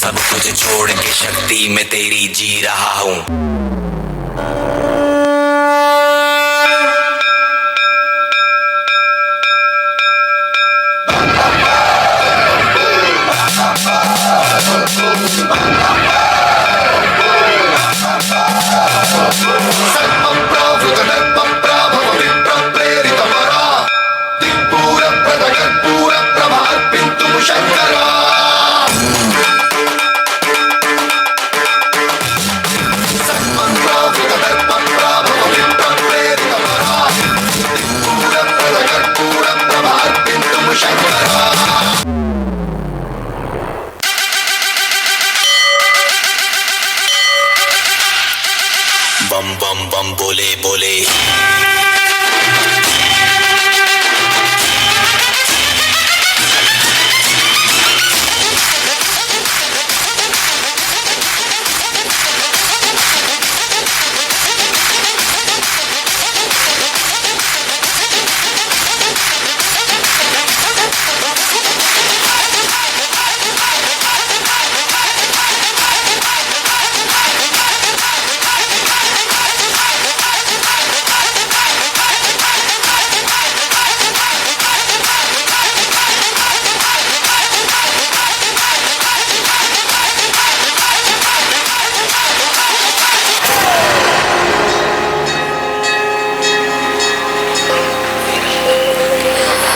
सब कुछ छोड़ के शक्ति में तेरी जी रहा हूँ। बम बम बम बोले बोले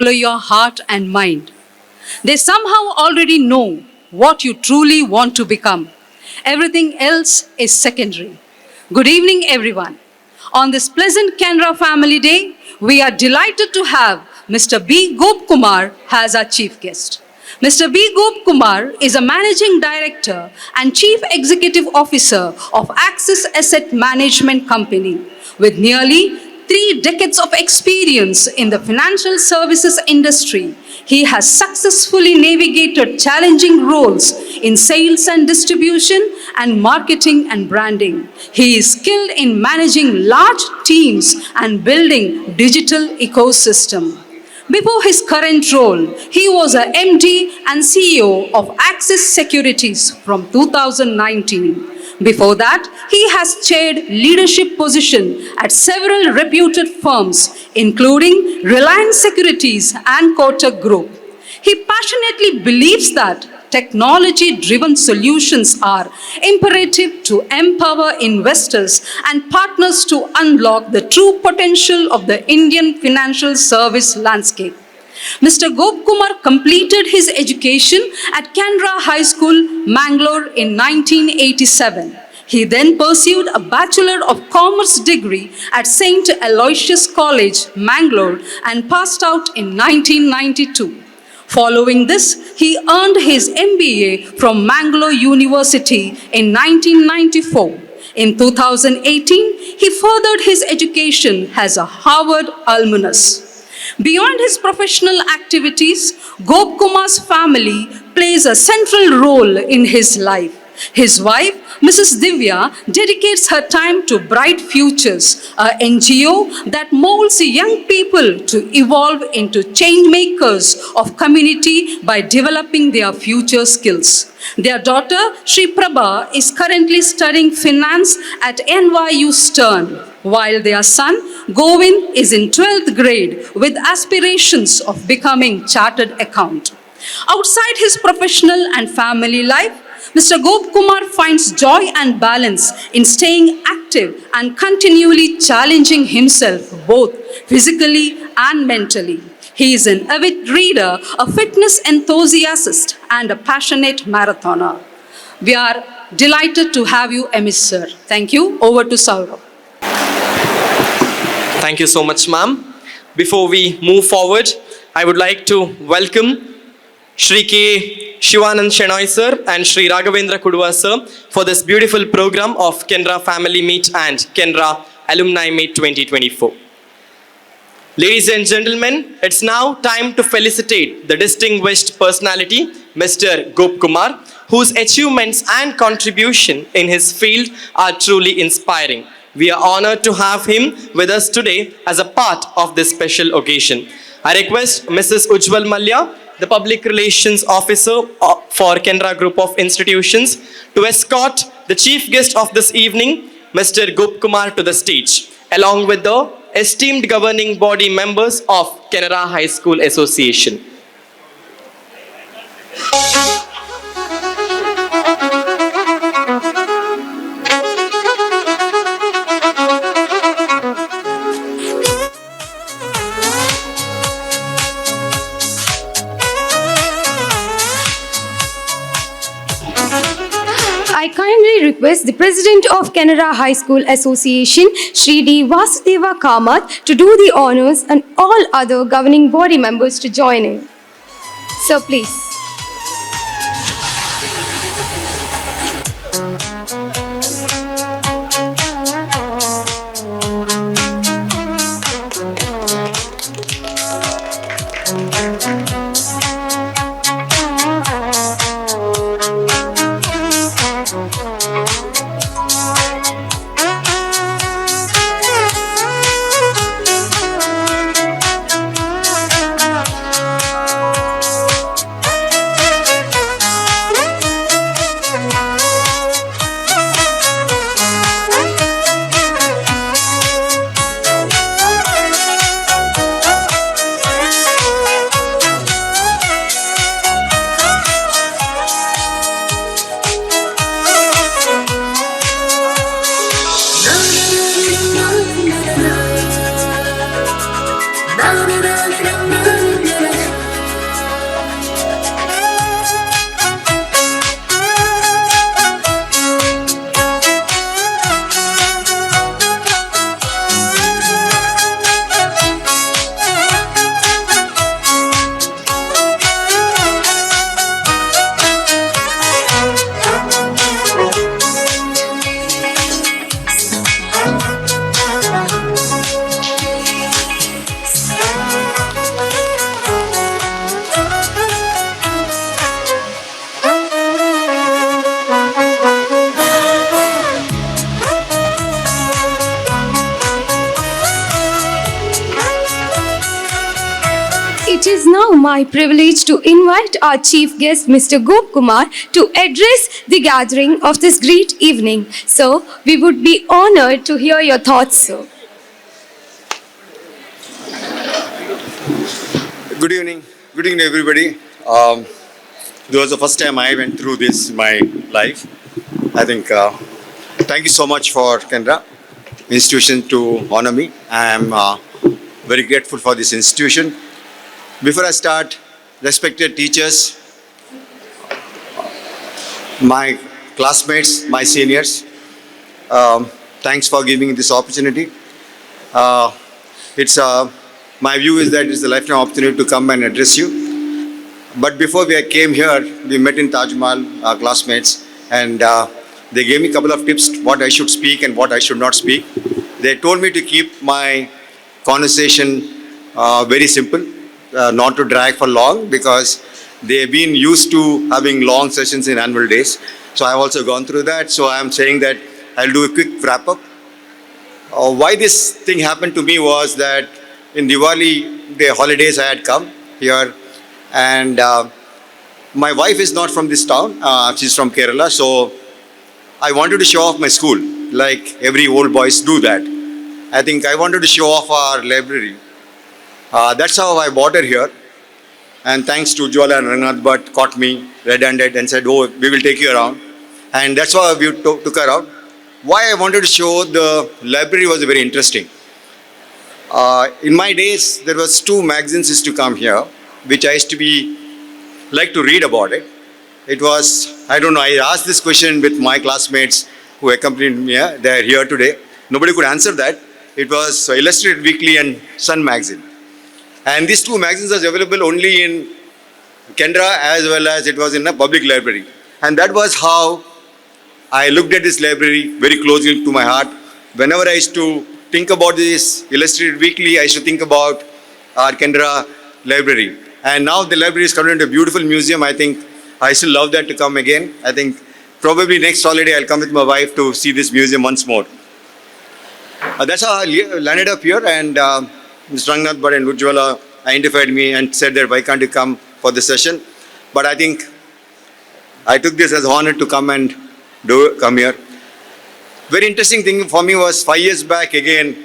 follow your heart and mind. They somehow already know what you truly want to become. Everything else is secondary. Good evening, everyone. On this pleasant Canara Family Day, we are delighted to have Mr. B. Gop Kumar as our chief guest. Mr. B. Gop Kumar is a managing director and chief executive officer of Axis Asset Management Company with nearly 3 decades of experience in the financial services industry. He has successfully navigated challenging roles in sales and distribution and marketing and branding. He is skilled in managing large teams and building digital ecosystem. Before his current role, he was a MD and CEO of Axis Securities from 2019. Before that, he has chaired leadership positions at several reputed firms, including Reliance Securities and Kotak Group. He passionately believes that technology-driven solutions are imperative to empower investors and partners to unlock the true potential of the Indian financial service landscape. Mr. Gop Kumar completed his education at Canara High School, Mangalore in 1987. He then pursued a Bachelor of Commerce degree at St. Aloysius College, Mangalore, and passed out in 1992. Following this, he earned his MBA from Mangalore University in 1994. In 2018, he furthered his education as a Harvard alumnus. Beyond his professional activities, Gop Kumar's family plays a central role in his life. His wife, Mrs. Divya, dedicates her time to Bright Futures, an NGO that molds young people to evolve into change makers of community by developing their future skills. Their daughter, Shri Prabha, is currently studying finance at NYU Stern, while their son, Govind, is in 12th grade with aspirations of becoming chartered accountant. Outside his professional and family life, Mr. Gop Kumar finds joy and balance in staying active and continually challenging himself both physically and mentally. He is an avid reader, a fitness enthusiast, and a passionate marathoner. We are delighted to have you, MS Sir. Thank you. Over to Saurabh. Thank you so much, ma'am. Before we move forward, I would like to welcome Shri K. Shivanand Shenoy sir and Shri Raghavendra Kudua sir for this beautiful program of Canara Family Meet and Canara Alumni Meet 2024. Ladies and gentlemen, it's now time to felicitate the distinguished personality, Mr. Gop Kumar, whose achievements and contribution in his field are truly inspiring. We are honored to have him with us today as a part of this special occasion. I request Mrs. Ujjwal Malya the Public Relations Officer for Canara Group of Institutions, to escort the chief guest of this evening, Mr. Gopkumar, to the stage, along with the esteemed governing body members of Canara High School Association. I kindly request the President of Canara High School Association, Shri D. Vasudeva Kamath, to do the honors and all other governing body members to join in. Sir, please. It is now my privilege to invite our chief guest, Mr. Gopkumar, to address the gathering of this great evening. So, we would be honored to hear your thoughts, sir. Good evening. Good evening, everybody. This was the first time I went through this in my life. I think, thank you so much for Canara institution to honor me. I am very grateful for this institution. Before I start, respected teachers, my classmates, my seniors, thanks for giving me this opportunity. My view is that it's a lifetime opportunity to come and address you. But before we came here, we met in Taj Mahal, our classmates, and they gave me a couple of tips what I should speak and what I should not speak. They told me to keep my conversation very simple, not to drag for long, because they've been used to having long sessions in annual days. So I've also gone through that. So I'm saying that I'll do a quick wrap up. Why this thing happened to me was that in Diwali, the holidays, I had come here, and my wife is not from this town. She's from Kerala. So I wanted to show off my school, like every old boys do that. I think I wanted to show off our library. That's how I bought her here. And thanks to Ujjwala and Rangnath Bhatt caught me red-handed and said, oh, we will take you around. And that's why we took her out. Why I wanted to show the library was very interesting. In my days, there was 2 magazines used to come here, which I used to like to read about it. It was, I don't know, I asked this question with my classmates who accompanied me. They're here today. Nobody could answer that. It was Illustrated Weekly and Sun magazine. And these 2 magazines are available only in Canara as well as it was in a public library. And that was how I looked at this library very closely to my heart. Whenever I used to think about this Illustrated Weekly, I used to think about our Canara library. And now the library is converted into a beautiful museum. I think I still love that to come again. I think probably next holiday I'll come with my wife to see this museum once more. That's how I landed up here, and Mr. Rangnath Bhatt and Ujjwala identified me and said that why can't you come for this session. But I think I took this as honor to come here. Very interesting thing for me was 5 years back again,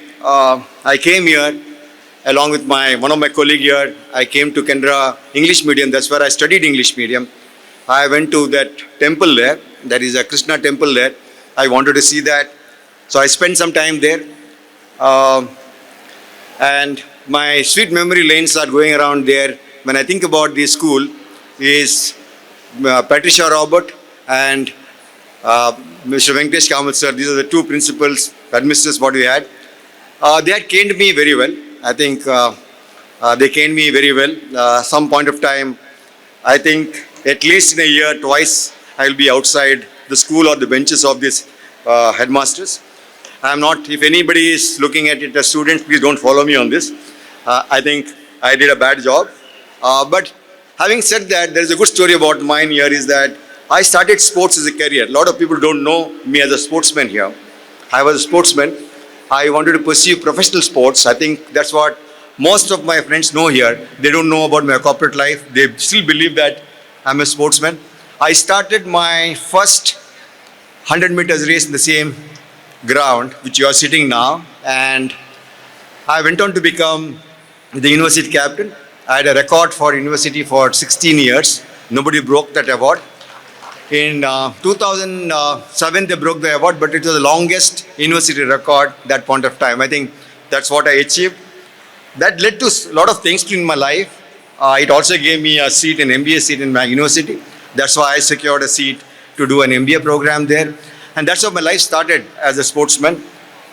I came here along with one of my colleagues here. I came to Canberra English medium. That's where I studied English medium. I went to that temple there. There is a Krishna temple there. I wanted to see that. So I spent some time there. And my sweet memory lanes are going around there. When I think about this school, is Patricia Robert and Mr. Venkatesh Kamath sir. These are the two principals, administrators what we had. They had caned me very well. I think they caned me very well. Some point of time, I think at least in a year, twice, I will be outside the school or the benches of these headmasters. I am not, if anybody is looking at it as students, please don't follow me on this. I think I did a bad job. But having said that, there is a good story about mine here is that I started sports as a career. A lot of people don't know me as a sportsman here. I was a sportsman. I wanted to pursue professional sports. I think that's what most of my friends know here. They don't know about my corporate life. They still believe that I'm a sportsman. I started my first 100 meters race in the same ground which you are sitting now, and I went on to become the university captain. I had a record for university for 16 years. Nobody broke that award. In 2007, they broke the award, but it was the longest university record that point of time. I think that's what I achieved. That led to a lot of things in my life. It also gave me a seat, an MBA seat in my university. That's why I secured a seat to do an MBA program there. And that's how my life started as a sportsman.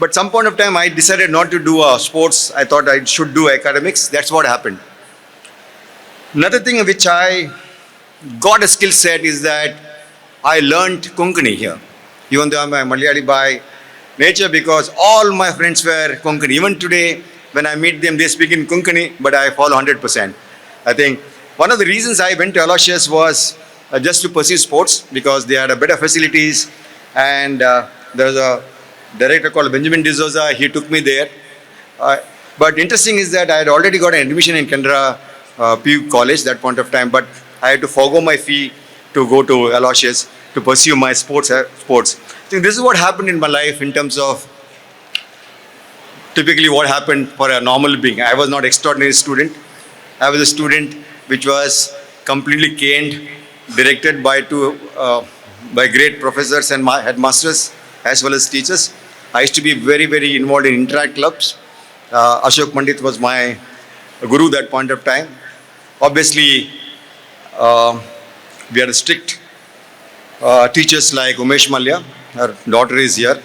But some point of time, I decided not to do sports. I thought I should do academics. That's what happened. Another thing which I got a skill set is that I learned Konkani here. Even though I'm a Malayali by nature, because all my friends were Konkani. Even today, when I meet them, they speak in Konkani, but I follow 100%. I think one of the reasons I went to Aloysius was just to pursue sports, because they had a better facilities. And there was a director called Benjamin D'Souza. He took me there. But interesting is that I had already got an admission in Canberra PU College that point of time, but I had to forgo my fee to go to Aloysius to pursue my sports. I think this is what happened in my life in terms of typically what happened for a normal being. I was not extraordinary student. I was a student which was completely caned, directed by great professors and my headmasters as well as teachers. I used to be very, very involved in interact clubs. Ashok Pandit was my guru that point of time. Obviously, we had strict teachers like Umesh Malya. Her daughter is here.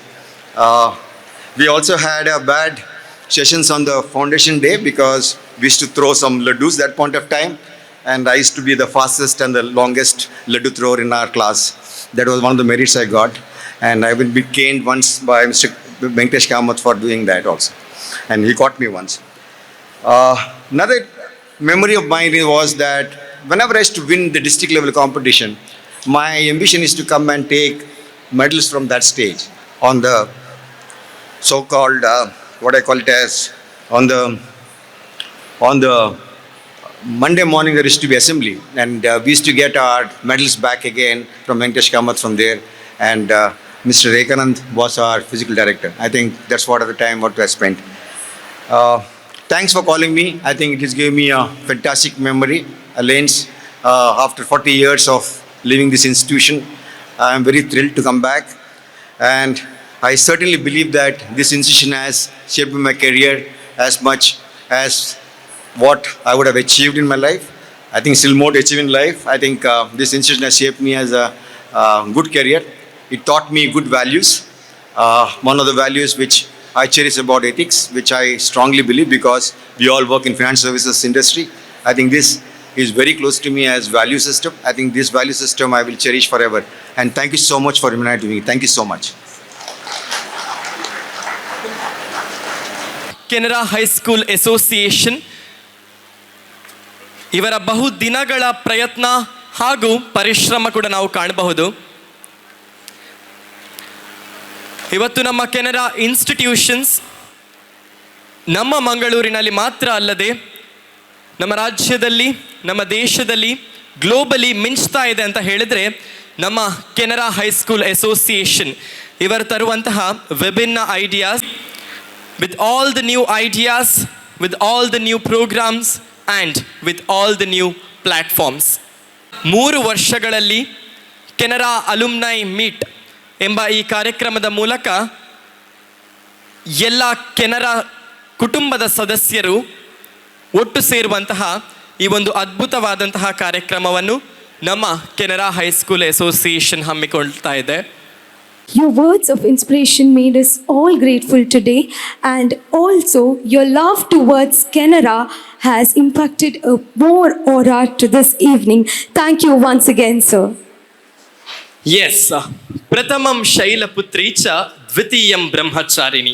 We also had bad sessions on the foundation day because we used to throw some laddus that point of time. And I used to be the fastest and the longest laddu thrower in our class. That was one of the merits I got. And I will be caned once by Mr. Venkatesh Kamath for doing that also. And he caught me once. Another memory of mine was that whenever I used to win the district level competition, my ambition is to come and take medals from that stage on the so-called, what I call it as, on the Monday morning there used to be assembly, and we used to get our medals back again from Venkatesh Kamath from there, and Mr. Rekanand was our physical director. I think that's what at the time what I spent. Thanks for calling me. I think it has given me a fantastic memory, a lens. After 40 years of leaving this institution, I am very thrilled to come back, and I certainly believe that this institution has shaped my career as much as what I would have achieved in my life. I think still more to achieve in life. I think this institution has shaped me as a good career. It taught me good values. One of the values which I cherish about ethics, which I strongly believe because we all work in financial services industry. I think this is very close to me as value system. I think this value system I will cherish forever. And thank you so much for inviting me. Thank you so much. Canara high school association ಇವರ ಬಹು ದಿನಗಳ ಪ್ರಯತ್ನ ಹಾಗೂ ಪರಿಶ್ರಮ ಕೂಡ ನಾವು ಕಾಣಬಹುದು. ಇವತ್ತು ನಮ್ಮ ಕೆನರಾ ಇನ್ಸ್ಟಿಟ್ಯೂಷನ್ಸ್ ನಮ್ಮ ಮಂಗಳೂರಿನಲ್ಲಿ ಮಾತ್ರ ಅಲ್ಲದೆ ನಮ್ಮ ರಾಜ್ಯದಲ್ಲಿ ನಮ್ಮ ದೇಶದಲ್ಲಿ ಗ್ಲೋಬಲಿ ಮಿಂಚ್ತಾ ಇದೆ ಅಂತ ಹೇಳಿದರೆ ನಮ್ಮ ಕೆನರಾ ಹೈಸ್ಕೂಲ್ ಅಸೋಸಿಯೇಷನ್ ಇವರು ತರುವಂತಹ ವಿಭಿನ್ನ ideas, with all the new ideas, with all the new programs and with all the new platforms. 3 ವರ್ಷಗಳಲ್ಲಿ ಕೆನರಾ ಅಲುಮ್ನೈ ಮೀಟ್ ಎಂಬ ಈ ಕಾರ್ಯಕ್ರಮದ ಮೂಲಕ ಎಲ್ಲ ಕೆನರಾ ಕುಟುಂಬದ ಸದಸ್ಯರು ಒಟ್ಟು ಸೇರುವಂತಹ ಈ ಒಂದು ಅದ್ಭುತವಾದಂತಹ ಕಾರ್ಯಕ್ರಮವನ್ನು ನಮ್ಮ ಕೆನರಾ ಹೈಸ್ಕೂಲ್ ಅಸೋಸಿಯೇಷನ್ ಹಮ್ಮಿಕೊಳ್ತಾ ಇದೆ. Your words of inspiration made us all grateful today, and also your love towards Canara has impacted a more aura to this evening. Thank you once again, sir. Yes, ಪ್ರಥಮಂ Shailaputri ಚ ದ್ವಿತೀಯಂ ಬ್ರಹ್ಮಚಾರಿಣಿ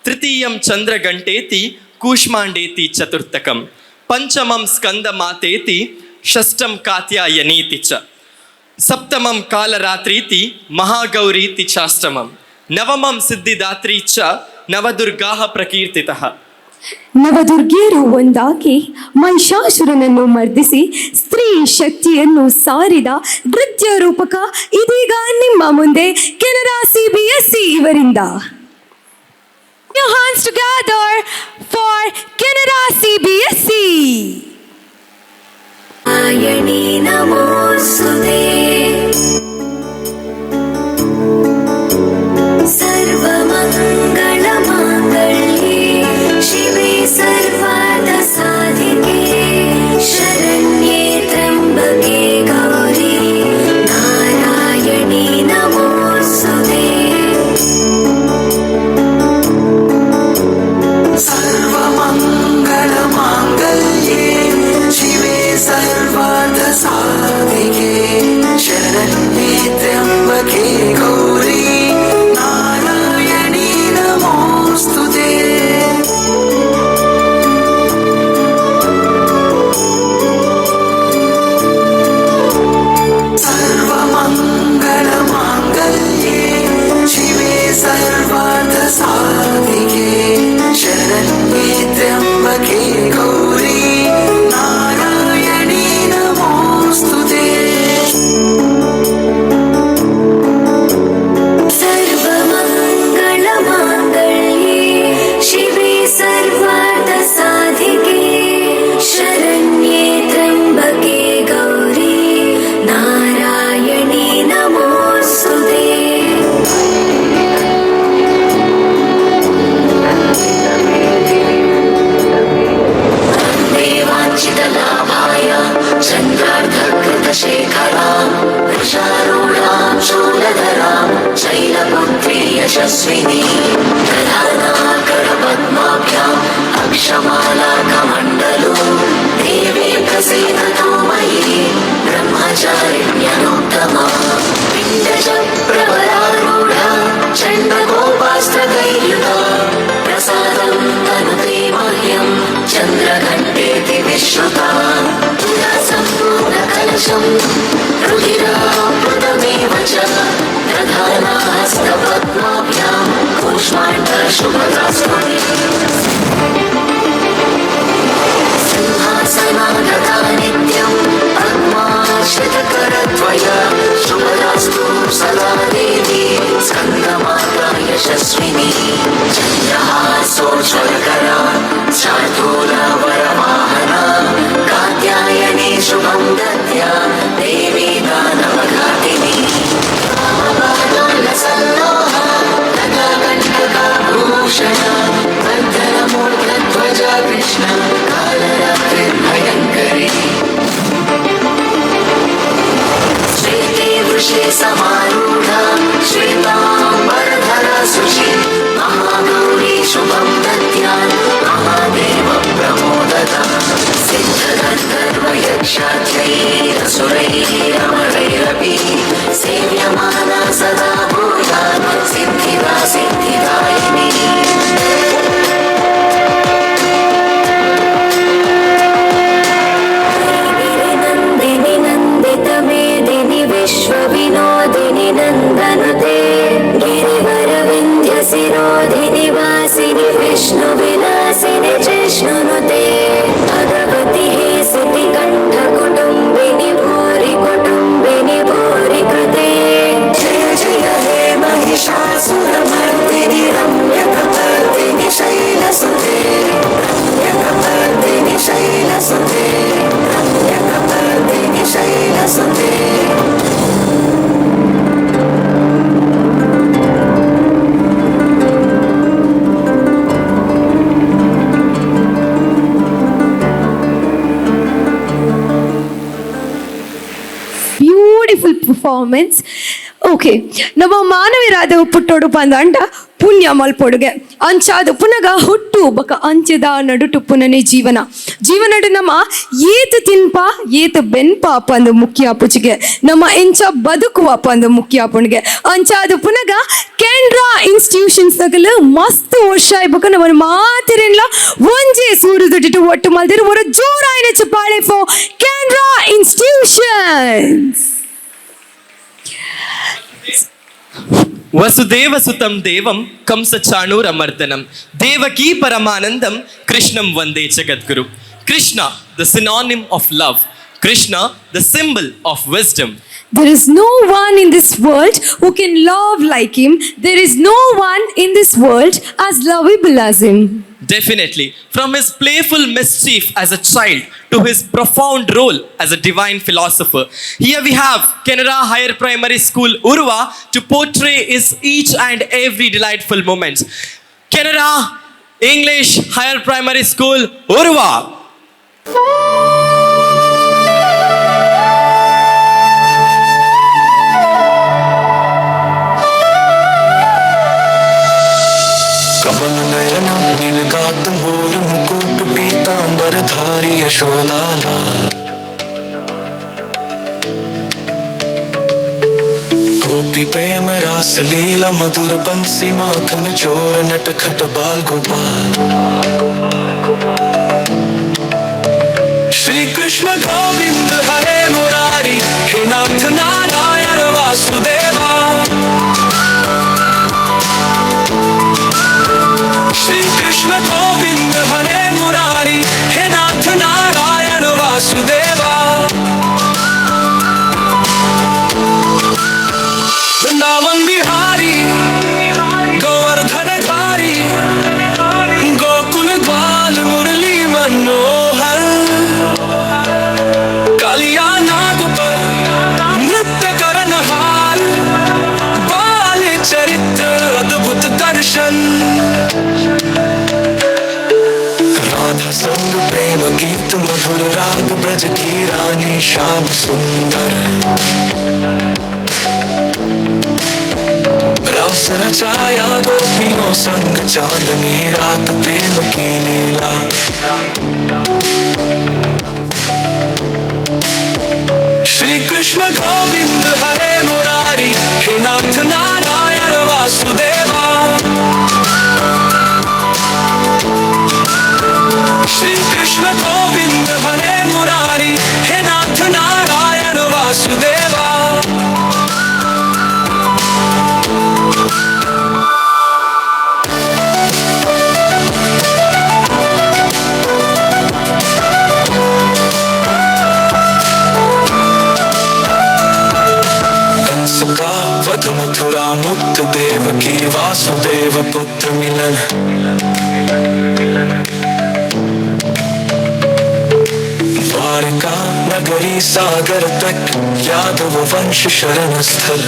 ತೃತೀಯಂ ಚಂದ್ರಗಂಟೇತಿ ಕೂಷ್ಮಾಂಡೇತಿ ಚತುರ್ಥಕಂ ಪಂಚಮಂ ಸ್ಕಂದಮಾತೇತಿ ಷಷ್ಠಂ ಕಾತ್ಯಾಯನೀತಿ ಚ ಸಪ್ತಮಂ ಕಾಲರಾತ್ರೀತಿ ಮಹಾಗೌರೀತಿ ಚಾಷ್ಟಮಂ ನವಮಂ ಸಿದ್ಧಿದಾತ್ರಿ ಚ ನವದುರ್ಗಾಃ ಪ್ರಕೀರ್ತಿತಃ. ನವದುರ್ಗಿಯರು ಒಂದಾಗಿ ಮಹಿಷಾಸುರನನ್ನು ಮರ್ದಿಸಿ ಸ್ತ್ರೀ ಶಕ್ತಿಯನ್ನು ಸಾರಿದ ನೃತ್ಯ ರೂಪಕ ಇದೀಗ ನಿಮ್ಮ ಮುಂದೆ ಕೆನರಾ CBSE ಇವರಿಂದ. Your hands together for Canara CBSE. Ayani नमोस्तुते सर्वमङ्गलमाङ्गल्ये शिवे सर्वार्थसाधिके शरण्ये त्र्यम्बके गौरी नारायणी नमोस्तुते. सर्वमङ्गलमाङ्गल्ये शिवे सर्वार्थसाधिके शरण्ये त्र्यम्बके गौरी नारायणी नमोस्तुते. सर्वमङ्गलमाङ्गल्ये शिवे सर्वार्थसाधिके शरण्ये त्र्यम्बके गौरी नारायणी नमोस्तुते. सर्वमङ्गलमाङ्गल्ये शिवे सर्वार्थसाधिके शरण्ये त्र्यम्बके गौरी नारायणी नमोस्तुते. वाञ्छितलाभाय चन्द्रार्धकृतशेखरां वृषारूढां शूलधरां शैलपुत्री यशस्विनी प्रधानाकरपद्माभ्याम् अक्षमालाकमण्डलो देवी प्रसीदतु मयि ब्रह्मचारिण्यनुत्तमा पिण्डजप्रवरारूढा चण्डकोपास्त्रकैर्युता प्रसादं तनुते मह्यं चन्द्रघण्टेति विश्रुता तुला सम्पूर्णकलशं रुधिरामृतमेव च प्रधानाहस्तपद्माभ्यां कूष्माण्डशुभदास्मि सिंहासनागता नित्यं पद्माश्रितकरद्वय शुभदास्तु सदा देवी स्कन्दमाता यशस्विनी चन्द्रहासोज्ज्वलकरा शार्दूलवरवाहना कात्यायनी शुभं दद्या देवी दानवघातिनी रामपादोल्लसल्लोहा लताकण्टकाभूषण वर्धनमूर्धध्वजा कृष्ण कालरात्रिर्भयङ्करी श्वेते वृषे समारूढा श्वेताम्बरधरा सुषि महागौरी शुभं दद्यात् महादेव प्रमोदता सिद्धगन्धर्वयक्षाख्यैरसुरैरमरैरपि सेव्यमाना सदा भूयात् सिद्धिदा सिद्धिदायिनी. नन्दिनि नन्दितमेदिनि विश्वविनोदिनि नन्दनुते गिरिवरविन्ध्यशिरोधिनि वासिनि विष्णुविलासिनि जिष्णुनुते भगवति हे सिद्धिकण्ठकुण्डलिनि ಪರ್ಫಾರ್ಮೆನ್ಸ್. ಓಕೆ, ನಮ್ಮ ಮಾನವರಾದ ಪುಟ್ಟೋಡು ಪಂದಂಡ ಪುಣ್ಯ ಮಲ್ಪೊಡುಗೆ ಅಂಚಾದ ಪುನಗ ಹುಟ್ಟು ಬಕ ಅಂಚದ ನಡುಟು ಪುನನೆ ಜೀವನಡು ನಮ್ಮ ಏತು ತಿನ್ಪ ಏತು ಬೆನ್ಪ ಪಂದು ಮುಖ್ಯ ಪುಚಿಗೆ ನಮ್ಮ ಎಂಚ ಬದುಕುವ ಪಂದು ಮುಖ್ಯ ಪುಣಿಗೆ ಅಂಚಾದ ಪುನಗ ಕೆನರಾ ಇನ್ಸ್ಟಿಟ್ಯೂಷನ್ಸ್ ನಗಲು ಮಸ್ತ್ ವರ್ಷ ಇಬ್ಬಕ ನಮ್ಮ ಮಾತಿರಲ್ಲ ಒಂಜೇ ಸೂರು ದುಡ್ಡಿಟ್ಟು ಒಟ್ಟು ಮಲ್ದಿರು ಒಂದು ಜೋರಾಯಿನ ಚಪ್ಪಾಳೆ ಫಾರ್ ಕೆನರಾ ಇನ್ಸ್ಟಿಟ್ಯೂಷನ್ಸ್. ವಸುದೇವ ಸುತಂ ದೇವಂ ಕಂಸ ಚಾಣೂರಮರ್ದನಂ ದೇವಕೀ ಪರಮಾನಂದಂ ಕೃಷ್ಣಂ ವಂದೇ ಜಗದ್ಗುರು. Krishna, the synonym of love. Krishna, the symbol of wisdom. There is no one in this world who can love like him. There is no one in this world as lovable as him. Definitely. From his playful mischief as a child to his profound role as a divine philosopher. Here we have Canara Higher Primary School, Urva, to portray his each and every delightful moments. Canara English Higher Primary School, Urva. पीतांबरधारी यशोलाला गोपी प्रेम रास लीला मधुर बंसी माखन चोर नटखट बाल गोपाल. श्री कृष्ण गोविंद हरे मुरारी हे नाथ नारायण वासुदेवा. श्री कृष्ण गोविंद हरे मुरारी हे नाथ नारायण वासुदेवा. वृंदावन बिहारी गोवर्धन धारी गोकुल ग्वाल मुरली मनोहर कालिया नाग पर नृत्य करनहार बाल चरित्र अद्भुत दर्शन. राधा संग प्रेम गीत मधुर राग ब्रज की रानी श्याम सुंदर. रस रचाया गोपियों संग चांदनी रात प्रेम की लीला. श्री कृष्ण गोविंद हरे मुरारी हे नाथ नारायण वासुदेवा. श्री कृष्ण गोविंद हरे मुरारी हे नाथ नारायण वासुदेवा. वध मथुरा मुक्त देव की वासुदेव पुत्र मिलन. द्वारका नगरी सागर तट यादव वंश शरण स्थल.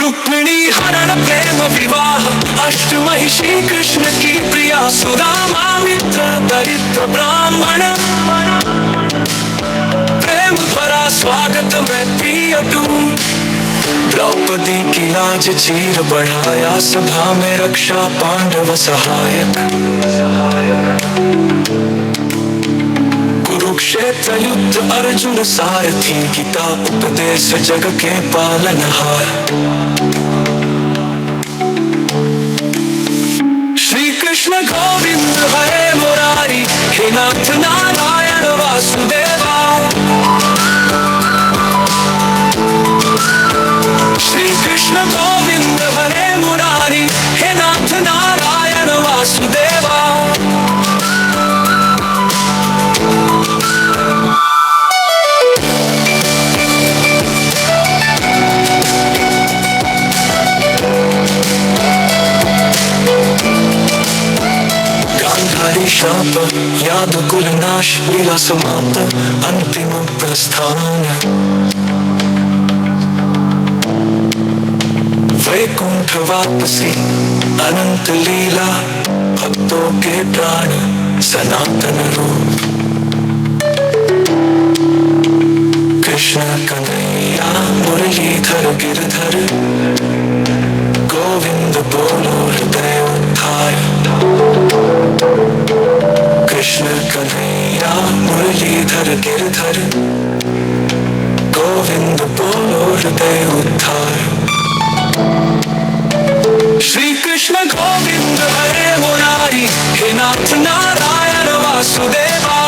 रुक्मिणी हरण प्रेम विवाह अष्टमही श्री कृष्ण की प्रिया सुदामा मित्र दरिद्र ब्राह्मण. प्रेम भरा स्वागत में प्रिय तू द्रौपदी की लाज चीर बढ़ाया सभा में रक्षा पांडव सहायक. कुरुक्षेत्र युद्ध अर्जुन सारथी गीता उपदेश जग के पालनहार. श्री कृष्ण गोविंद हरे मुरारी हे नाथ नारायण वासुदेवा. श्री कृष्ण गोविंद हरे मुरारी हे नाथ नारायण वासुदेवा. गांधारी शाप याद कुल नाश लीला समाप्त अंतिम प्रस्थान. वैकुंठ वापसी अनंत लीला भक्तों के प्राण सनातन रूप. कृष्ण कन्हैया मुरलीधर गिरधर गोविंद बोलो हृदय उद्धार कृष्ण कन्हैया मुरलीधर गिरधर गोविंद बोलो हृदय उद्धार श्री कृष्ण गोविंद हरे मुरारी हे नाथ नारायण वासुदेवा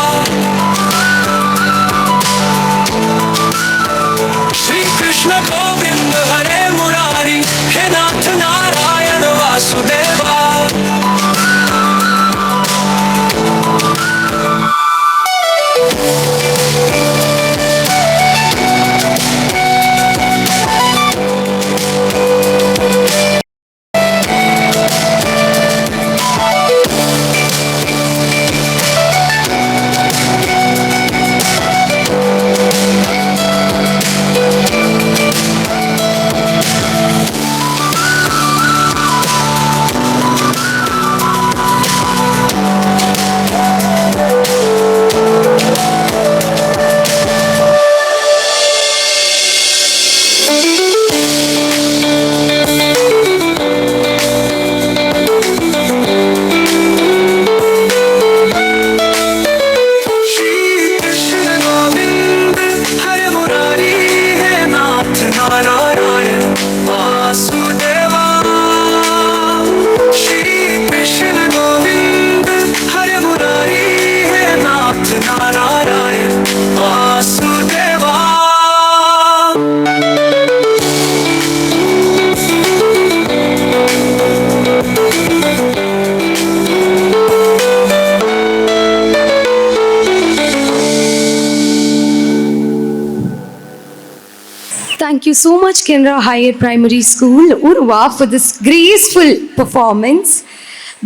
श्री कृष्ण गोविंद हरे मुरारी हे नाथ Narayan Vasudeva Thank you so much, Canara Higher Primary School, Urva, for this graceful performance.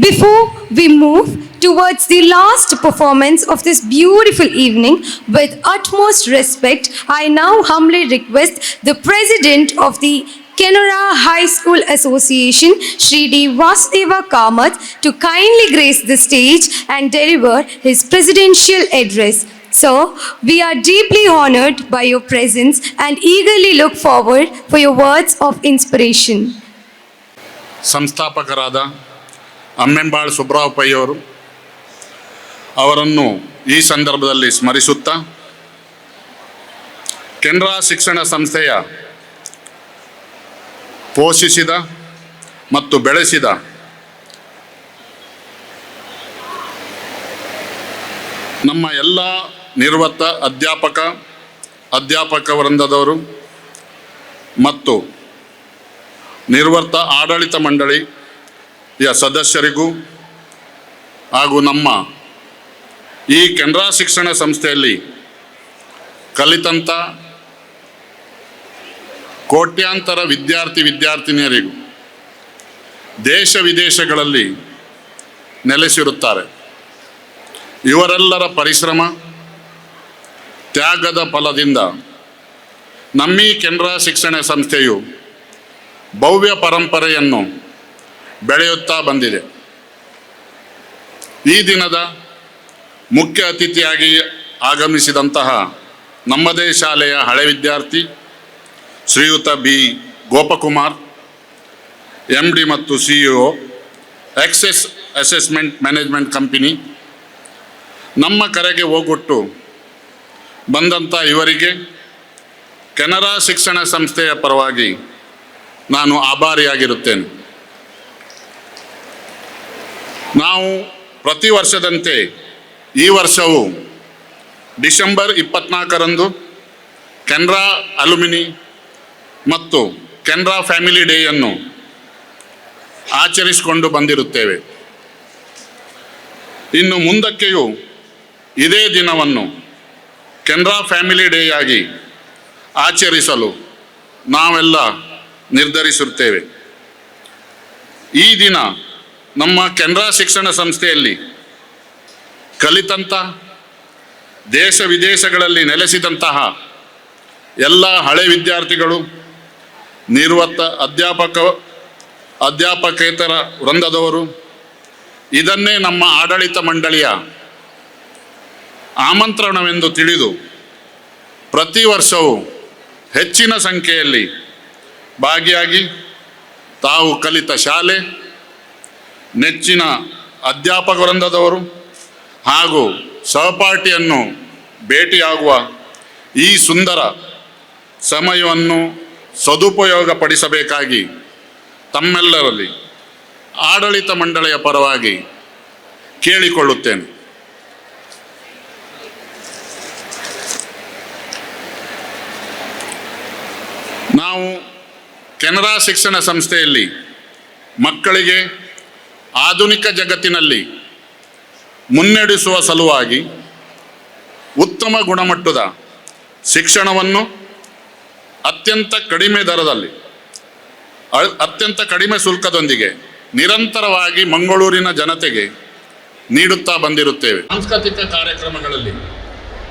Before we move towards the last performance of this beautiful evening, with utmost respect, I now humbly request the President of the Canara High School Association, Shri D. Vasudeva Kamath, to kindly grace the stage and deliver his presidential address. Sir, we are deeply honored by your presence and eagerly look forward for your words of inspiration. ಸಂಸ್ಥಾಪಕರಾದ ಅಮ್ಮೆಂಬಾಳ್ Subrao pi ಅವರನ್ನು ಈ ಸಂದರ್ಭದಲ್ಲಿ ಸ್ಮರಿಸುತ್ತಾ ಕೆನರಾ ಶಿಕ್ಷಣ ಸಂಸ್ಥೆಯ ಪೋಷಿಸಿದ ಮತ್ತು ಬೆಳೆಸಿದ ನಮ್ಮ ಎಲ್ಲ ನಿವೃತ್ತ ಅಧ್ಯಾಪಕ ವೃಂದದವರು ಮತ್ತು ನಿವೃತ್ತ ಆಡಳಿತ ಮಂಡಳಿಯ ಸದಸ್ಯರಿಗೂ ಹಾಗೂ ನಮ್ಮ ಈ ಕೆನರಾ ಶಿಕ್ಷಣ ಸಂಸ್ಥೆಯಲ್ಲಿ ಕಲಿತಂಥ ಕೋಟ್ಯಾಂತರ ವಿದ್ಯಾರ್ಥಿನಿಯರಿಗೂ ದೇಶ ವಿದೇಶಗಳಲ್ಲಿ ನೆಲೆಸಿರುತ್ತಾರೆ. ಇವರೆಲ್ಲರ ಪರಿಶ್ರಮ ತ್ಯಾಗದ ಫಲದಿಂದ ನಮ್ಮೀ ಕೆನರಾ ಶಿಕ್ಷಣ ಸಂಸ್ಥೆಯು ಭವ್ಯ ಪರಂಪರೆಯನ್ನು ಬೆಳೆಯುತ್ತಾ ಬಂದಿದೆ. ಈ ದಿನದ ಮುಖ್ಯ ಅತಿಥಿಯಾಗಿ ಆಗಮಿಸಿದಂತಹ ನಮ್ಮದೇ ಶಾಲೆಯ ಹಳೆ ವಿದ್ಯಾರ್ಥಿ ಶ್ರೀಯುತ ಬಿ ಗೋಪಕುಮಾರ್, MD ಮತ್ತು CEO, access assessment management company, ನಮ್ಮ ಕರೆಗೆ ಹೋಗೊಟ್ಟು ಬಂದಂಥ ಇವರಿಗೆ ಕೆನರಾ ಶಿಕ್ಷಣ ಸಂಸ್ಥೆಯ ಪರವಾಗಿ ನಾನು ಆಭಾರಿಯಾಗಿರುತ್ತೇನೆ. ನಾವು ಪ್ರತಿ ವರ್ಷದಂತೆ ಈ ವರ್ಷವೂ ಡಿಸೆಂಬರ್ 24ರಂದು ಕೆನರಾ ಅಲುಮಿನಿ ಮತ್ತು ಕೆನರಾ ಫ್ಯಾಮಿಲಿ ಡೇಯನ್ನು ಆಚರಿಸಿಕೊಂಡು ಬಂದಿರುತ್ತೇವೆ. ಇನ್ನು ಮುಂದಕ್ಕೆಯೂ ಇದೇ ದಿನವನ್ನು ಕೆನರಾ ಫ್ಯಾಮಿಲಿ ಡೇ ಆಗಿ ಆಚರಿಸಲು ನಾವೆಲ್ಲ ನಿರ್ಧರಿಸುತ್ತೇವೆ. ಈ ದಿನ ನಮ್ಮ ಕೆನರಾ ಶಿಕ್ಷಣ ಸಂಸ್ಥೆಯಲ್ಲಿ ಕಲಿತಂಥ ದೇಶ ವಿದೇಶಗಳಲ್ಲಿ ನೆಲೆಸಿದಂತಹ ಎಲ್ಲ ಹಳೆ ವಿದ್ಯಾರ್ಥಿಗಳು, ನಿವೃತ್ತ ಅಧ್ಯಾಪಕೇತರ ವೃಂದದವರು ಇದನ್ನೇ ನಮ್ಮ ಆಡಳಿತ ಮಂಡಳಿಯ ಆಮಂತ್ರಣವೆಂದು ತಿಳಿದು ಪ್ರತಿ ವರ್ಷವೂ ಹೆಚ್ಚಿನ ಸಂಖ್ಯೆಯಲ್ಲಿ ಭಾಗಿಯಾಗಿ ತಾವು ಕಲಿತ ಶಾಲೆ, ನೆಚ್ಚಿನ ಅಧ್ಯಾಪಕ ವೃಂದದವರು ಹಾಗೂ ಸಹಪಾಠಿಯನ್ನು ಭೇಟಿಯಾಗುವ ಈ ಸುಂದರ ಸಮಯವನ್ನು ಸದುಪಯೋಗಪಡಿಸಬೇಕಾಗಿ ತಮ್ಮೆಲ್ಲರಲ್ಲಿ ಆಡಳಿತ ಮಂಡಳಿಯ ಪರವಾಗಿ ಕೇಳಿಕೊಳ್ಳುತ್ತೇನೆ. ನಾವು ಕೆನರಾ ಶಿಕ್ಷಣ ಸಂಸ್ಥೆಯಲ್ಲಿ ಮಕ್ಕಳಿಗೆ ಆಧುನಿಕ ಜಗತ್ತಿನಲ್ಲಿ ಮುನ್ನಡೆಸುವ ಸಲುವಾಗಿ ಉತ್ತಮ ಗುಣಮಟ್ಟದ ಶಿಕ್ಷಣವನ್ನು ಅತ್ಯಂತ ಕಡಿಮೆ ದರದಲ್ಲಿ, ಅತ್ಯಂತ ಕಡಿಮೆ ಶುಲ್ಕದೊಂದಿಗೆ ನಿರಂತರವಾಗಿ ಮಂಗಳೂರಿನ ಜನತೆಗೆ ನೀಡುತ್ತಾ ಬಂದಿರುತ್ತೇವೆ. ಸಾಂಸ್ಕೃತಿಕ ಕಾರ್ಯಕ್ರಮಗಳಲ್ಲಿ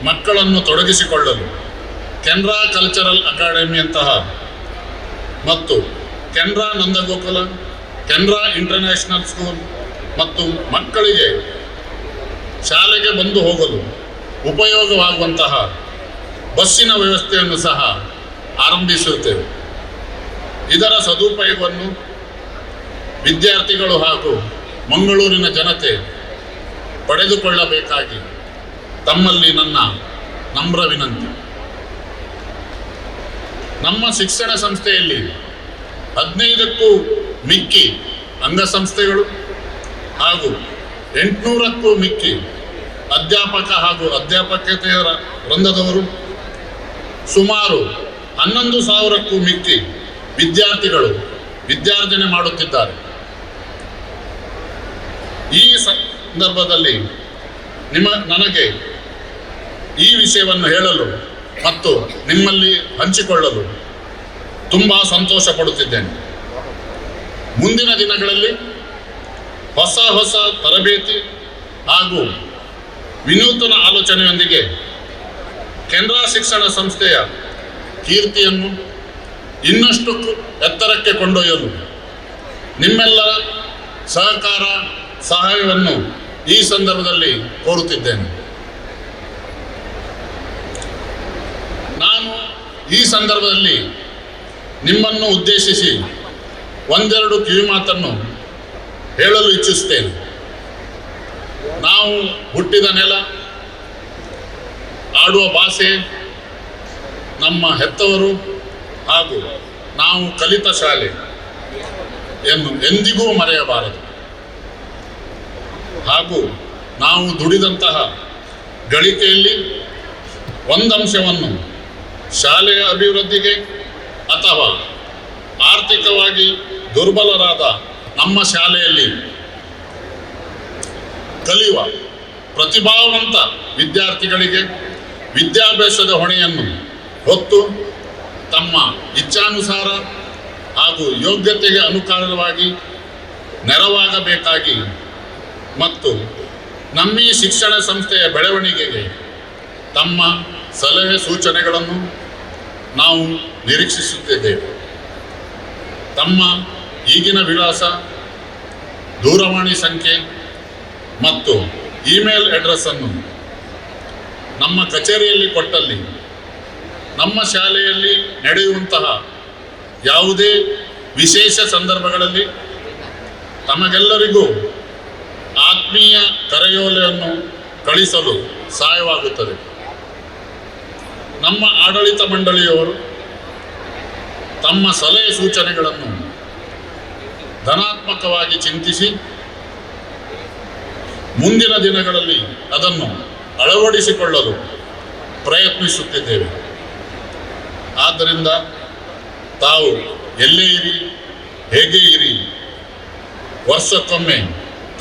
ಮಕ್ಕಳನ್ನು ತೊಡಗಿಸಿಕೊಳ್ಳಲು ಕೆನರಾ ಕಲ್ಚರಲ್ ಅಕಾಡೆಮಿಯಂತಹ ಮತ್ತು ಕೆನರಾ ನಂದಗೋಕುಲ, ಕೆನರಾ ಇಂಟರ್ನ್ಯಾಷನಲ್ ಸ್ಕೂಲ್ ಮತ್ತು ಮಕ್ಕಳಿಗೆ ಶಾಲೆಗೆ ಬಂದು ಹೋಗಲು ಉಪಯೋಗವಾಗುವಂತಹ ಬಸ್ಸಿನ ವ್ಯವಸ್ಥೆಯನ್ನು ಸಹ ಆರಂಭಿಸುತ್ತೇವೆ. ಇದರ ಸದುಪಯೋಗವನ್ನು ವಿದ್ಯಾರ್ಥಿಗಳು ಹಾಗೂ ಮಂಗಳೂರಿನ ಜನತೆ ಪಡೆದುಕೊಳ್ಳಬೇಕಾಗಿ ತಮ್ಮಲ್ಲಿ ನನ್ನ ನಮ್ರ ವಿನಂತಿ. ನಮ್ಮ ಶಿಕ್ಷಣ ಸಂಸ್ಥೆಯಲ್ಲಿ 15ಕ್ಕೂ ಮಿಕ್ಕಿ ಅಂಗಸಂಸ್ಥೆಗಳು ಹಾಗೂ 800ಕ್ಕೂ ಮಿಕ್ಕಿ ಅಧ್ಯಾಪಕ ಹಾಗೂ ಅಧ್ಯಾಪಕತೆಯರ ವೃಂದದವರು, ಸುಮಾರು 11,000ಕ್ಕೂ ಮಿಕ್ಕಿ ವಿದ್ಯಾರ್ಥಿಗಳು ವಿದ್ಯಾರ್ಜನೆ ಮಾಡುತ್ತಿದ್ದಾರೆ. ಈ ಸಂದರ್ಭದಲ್ಲಿ ನನಗೆ ಈ ವಿಷಯವನ್ನು ಹೇಳಲು ಮತ್ತು ನಿಮ್ಮಲ್ಲಿ ಹಂಚಿಕೊಳ್ಳಲು ತುಂಬ ಸಂತೋಷ ಪಡುತ್ತಿದ್ದೇನೆ. ಮುಂದಿನ ದಿನಗಳಲ್ಲಿ ಹೊಸ ಹೊಸ ತರಬೇತಿ ಹಾಗೂ ವಿನೂತನ ಆಲೋಚನೆಯೊಂದಿಗೆ ಕೆನರಾ ಶಿಕ್ಷಣ ಸಂಸ್ಥೆಯ ಕೀರ್ತಿಯನ್ನು ಇನ್ನಷ್ಟು ಎತ್ತರಕ್ಕೆ ಕೊಂಡೊಯ್ಯಲು ನಿಮ್ಮೆಲ್ಲರ ಸಹಕಾರ ಸಹಾಯವನ್ನು ಈ ಸಂದರ್ಭದಲ್ಲಿ ಕೋರುತ್ತಿದ್ದೇನೆ. ನಾನು ಈ ಸಂದರ್ಭದಲ್ಲಿ ನಿಮ್ಮನ್ನು ಉದ್ದೇಶಿಸಿ ಒಂದೆರಡು ಕಿವಿಮಾತನ್ನು ಹೇಳಲು ಇಚ್ಛಿಸುತ್ತೇನೆ. ನಾವು ಹುಟ್ಟಿದ ನೆಲ, ಆಡುವ ಭಾಷೆ, ನಮ್ಮ ಹೆತ್ತವರು ಹಾಗೂ ನಾವು ಕಲಿತ ಶಾಲೆಯನ್ನು ಎಂದಿಗೂ ಮರೆಯಬಾರದು. ಹಾಗೂ ನಾವು ದುಡಿದಂತಹ ಗಳಿಕೆಯಲ್ಲಿ ಒಂದಂಶವನ್ನು ಶಾಲೆಯ ಅಭಿವೃದ್ಧಿಗೆ ಅಥವಾ ಆರ್ಥಿಕವಾಗಿ ದುರ್ಬಲರಾದ ನಮ್ಮ ಶಾಲೆಯಲ್ಲಿ ಕಲಿಯುವ ಪ್ರತಿಭಾವಂತ ವಿದ್ಯಾರ್ಥಿಗಳಿಗೆ ವಿದ್ಯಾಭ್ಯಾಸದ ಹೊಣೆಯನ್ನು ಹೊತ್ತು ತಮ್ಮ ಇಚ್ಛಾನುಸಾರ ಹಾಗೂ ಯೋಗ್ಯತೆಗೆ ಅನುಸಾರವಾಗಿ ನೆರವಾಗಬೇಕಾಗಿ ಮತ್ತು ನಮ್ಮ ಈ ಶಿಕ್ಷಣ ಸಂಸ್ಥೆಯ ಬೆಳವಣಿಗೆಗೆ ತಮ್ಮ ಸಲಹೆ ಸೂಚನೆಗಳನ್ನು ನಾವು ನಿರೀಕ್ಷಿಸುತ್ತಿದ್ದೇವೆ. ತಮ್ಮ ಈಗಿನ ವಿಳಾಸ, ದೂರವಾಣಿ ಸಂಖ್ಯೆ ಮತ್ತು ಇಮೇಲ್ ಅಡ್ರೆಸ್ಸನ್ನು ನಮ್ಮ ಕಚೇರಿಯಲ್ಲಿ ಕೊಟ್ಟಲ್ಲಿ ನಮ್ಮ ಶಾಲೆಯಲ್ಲಿ ನಡೆಯುವಂತಹ ಯಾವುದೇ ವಿಶೇಷ ಸಂದರ್ಭಗಳಲ್ಲಿ ತಮಗೆಲ್ಲರಿಗೂ ಆತ್ಮೀಯ ಕರೆಯೋಲೆಯನ್ನು ಕಳಿಸಲು ಸಹಾಯವಾಗುತ್ತದೆ. ನಮ್ಮ ಆಡಳಿತ ಮಂಡಳಿಯವರು ತಮ್ಮ ಸಲಹೆ ಸೂಚನೆಗಳನ್ನು ಧನಾತ್ಮಕವಾಗಿ ಚಿಂತಿಸಿ ಮುಂದಿನ ದಿನಗಳಲ್ಲಿ ಅದನ್ನು ಅಳವಡಿಸಿಕೊಳ್ಳಲು ಪ್ರಯತ್ನಿಸುತ್ತಿದ್ದೇವೆ. ಆದ್ದರಿಂದ ತಾವು ಎಲ್ಲೇ ಇರಿ, ಹೇಗೆ ಇರಿ, ವರ್ಷಕ್ಕೊಮ್ಮೆ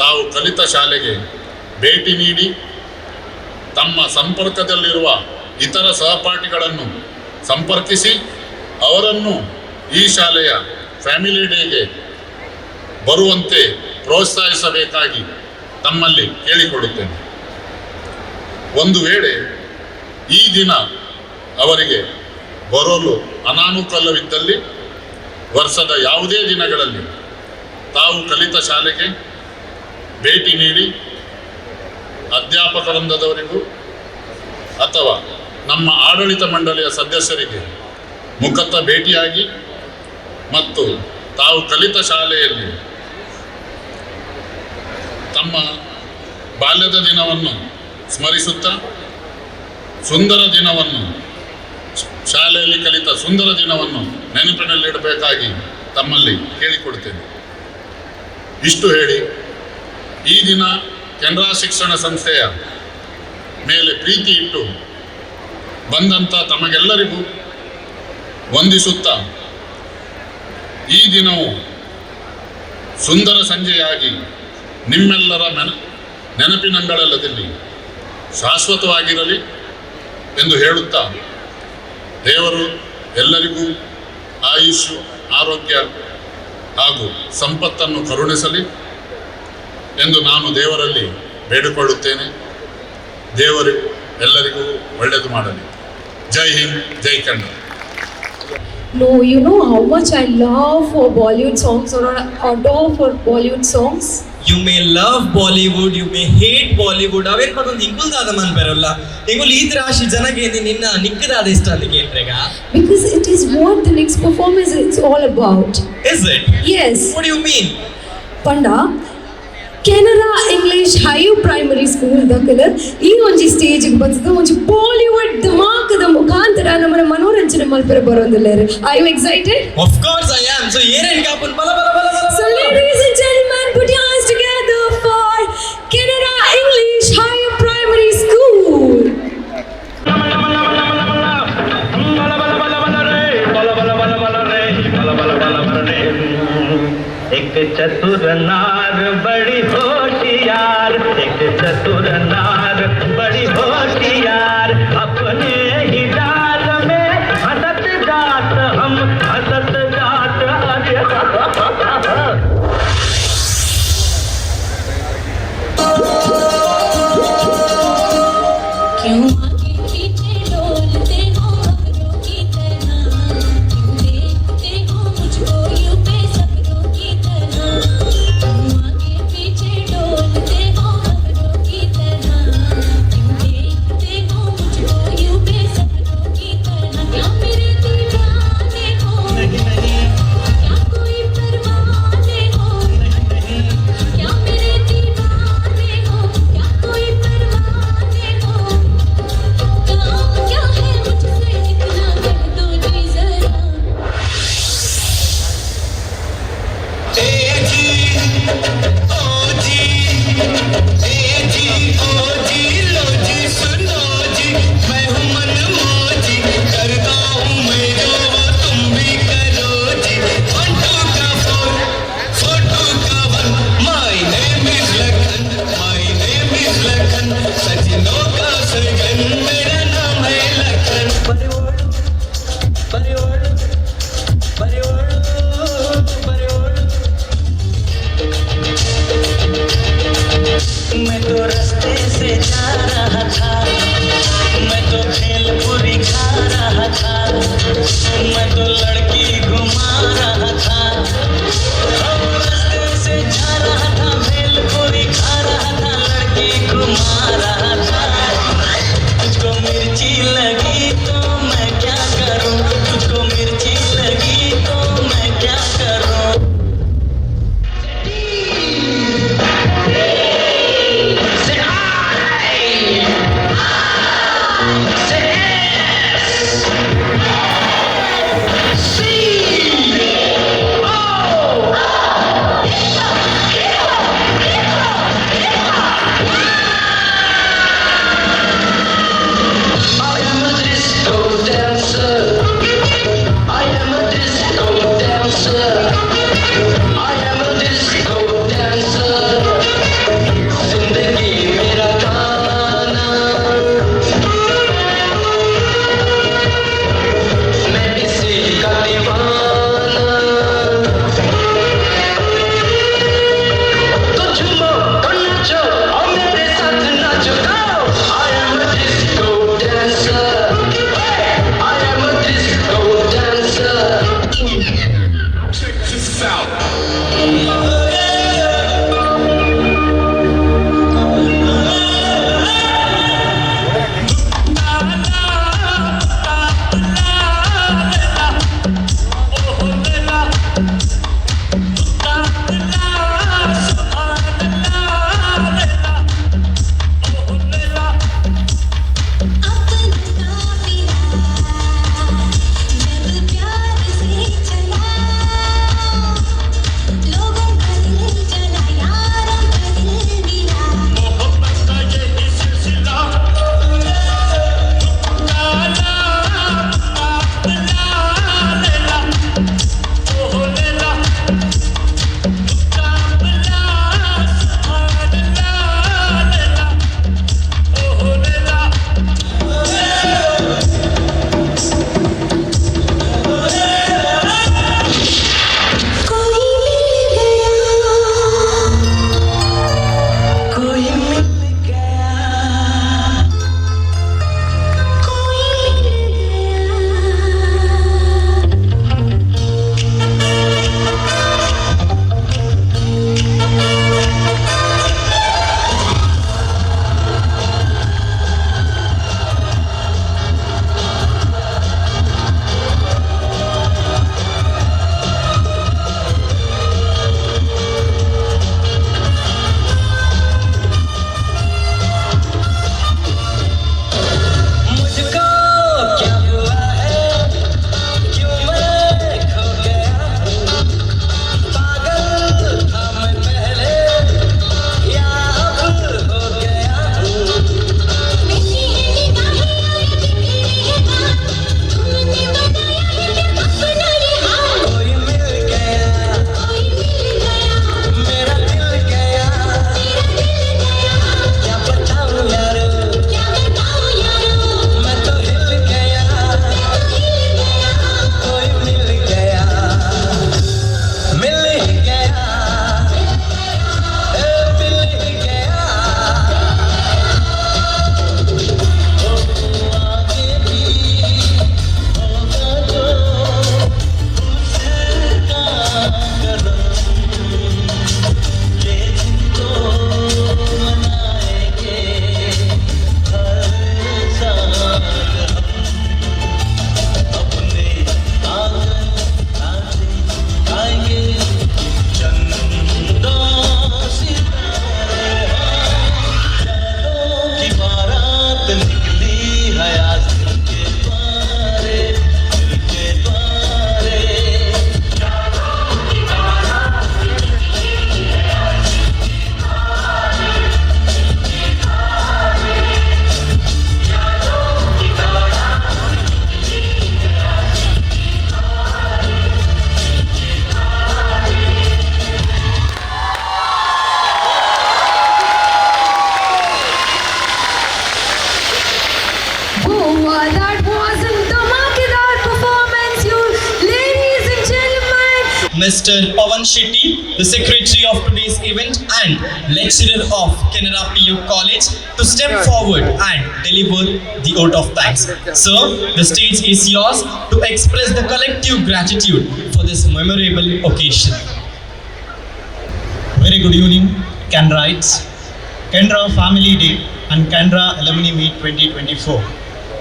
ತಾವು ಕಲಿತ ಶಾಲೆಗೆ ಭೇಟಿ ನೀಡಿ ತಮ್ಮ ಸಂಪರ್ಕದಲ್ಲಿರುವ ಇತರ ಸಹಪಾಠಿಗಳನ್ನು ಸಂಪರ್ಕಿಸಿ ಅವರನ್ನು ಈ ಶಾಲೆಯ ಫ್ಯಾಮಿಲಿ ಡೇಗೆ ಬರುವಂತೆ ಪ್ರೋತ್ಸಾಹಿಸಬೇಕಾಗಿ ತಮ್ಮಲ್ಲಿ ಕೇಳಿಕೊಳ್ಳುತ್ತೇನೆ. ಒಂದು ವೇಳೆ ಈ ದಿನ ಅವರಿಗೆ ಬರಲು ಅನಾನುಕೂಲವಿದ್ದಲ್ಲಿ ವರ್ಷದ ಯಾವುದೇ ದಿನಗಳಲ್ಲಿ ತಾವು ಕಲಿತ ಶಾಲೆಗೆ ಭೇಟಿ ನೀಡಿ ಅಧ್ಯಾಪಕ ವೃಂದದವರಿಗೂ ಅಥವಾ ನಮ್ಮ ಆಡಳಿತ ಮಂಡಳಿಯ ಸದಸ್ಯರಿಗೆ ಮುಖತಃ ಭೇಟಿಯಾಗಿ ಮತ್ತು ತಾವು ಕಲಿತ ಶಾಲೆಯಲ್ಲಿ ತಮ್ಮ ಬಾಲ್ಯದ ದಿನವನ್ನು ಸ್ಮರಿಸುತ್ತಾ ಸುಂದರ ದಿನವನ್ನು ಶಾಲೆಯಲ್ಲಿ ಕಲಿತ ಸುಂದರ ದಿನವನ್ನು ನೆನಪಿನಲ್ಲಿಡಬೇಕಾಗಿ ತಮ್ಮಲ್ಲಿ ಕೇಳಿಕೊಡ್ತೇನೆ. ಇಷ್ಟು ಹೇಳಿ ಈ ದಿನ ಕೆನರಾ ಶಿಕ್ಷಣ ಸಂಸ್ಥೆಯ ಮೇಲೆ ಪ್ರೀತಿ ಇಟ್ಟು ಬಂದಂಥ ತಮಗೆಲ್ಲರಿಗೂ ವಂದಿಸುತ್ತಾ ಈ ದಿನವು ಸುಂದರ ಸಂಜೆಯಾಗಿ ನಿಮ್ಮೆಲ್ಲರ ನೆನಪಿನಂಗಳಲ್ಲದಲ್ಲಿ ಶಾಶ್ವತವಾಗಿರಲಿ ಎಂದು ಹೇಳುತ್ತಾ ದೇವರು ಎಲ್ಲರಿಗೂ ಆಯುಷ್ ಆರೋಗ್ಯ ಹಾಗೂ ಸಂಪತ್ತನ್ನು ಕರುಣಿಸಲಿ ಎಂದು ನಾನು ದೇವರಲ್ಲಿ ಬೇಡಿಕೊಳ್ಳುತ್ತೇನೆ. ದೇವರು ಎಲ್ಲರಿಗೂ ಒಳ್ಳೆಯದು ಮಾಡಲಿ. ಜೈ ಹಿಂದ್, ಜೈ Kannada. No, you know how much I love for Bollywood songs or adore for Bollywood songs? You may love Bollywood, you may hate Bollywood. ಅವೇನು ಮತ್ತೊಂದು ಇಂಗುಲ್ದಾದ ಮನ್ ಬರೋಲ್ಲ ಇಂಗುಲ್ ಈ ರಾಶಿ ಜನಗೆ ನಿನ್ನ ನಿಕ್ಕದಾದ ಇಷ್ಟ ಅದಕ್ಕೆ ಏನ್ರೆಗ? Because it is what the next performance is all about. Is it? Yes. What do you mean? Panda, Canara English higher primary school ದಾಖಲೆ ಈ ಒಂಜಿ ಸ್ಟೇಜಿಗೆ ಬಂದಿದ್ದು ಒಂಜಿ ಬಾಲಿವುಡ್ ಧಮಾಕದ ಮುಖಾಂತರ ನಮ್ಮನ್ನ ಮನೋರಂಜನೆ ಮಲ್ಪರೆ ಬರೋದಿಲ್ಲ. Are you excited? Of course I am. So ಏನೇನ್ ಕಾಪನ್ ಬಲ ಬಲ ಬಲ ಬಲ. So ladies and gentlemen, put your hands together for Canara English Higher Primary School. एक चतुर नार बड़ी होशियार, एक चतुर नार बड़ी होशियार, अपने ही जात में हंसत जात हम हंसत जात अरे क्यों आगे पीछे डोलते हो अखरों की तरह, क्यों देखते हो मुझको यूं बेसब्रों की तरह, क्यों आगे पीछे Mr. Pawan Shetty, the secretary of today's event and lecturer of Canara PU College, to step forward and deliver the vote of thanks. Sir, the stage is yours to express the collective gratitude for this memorable occasion. Very good evening, Canarites, Canara Family Day and Canara Alumni Meet 2024.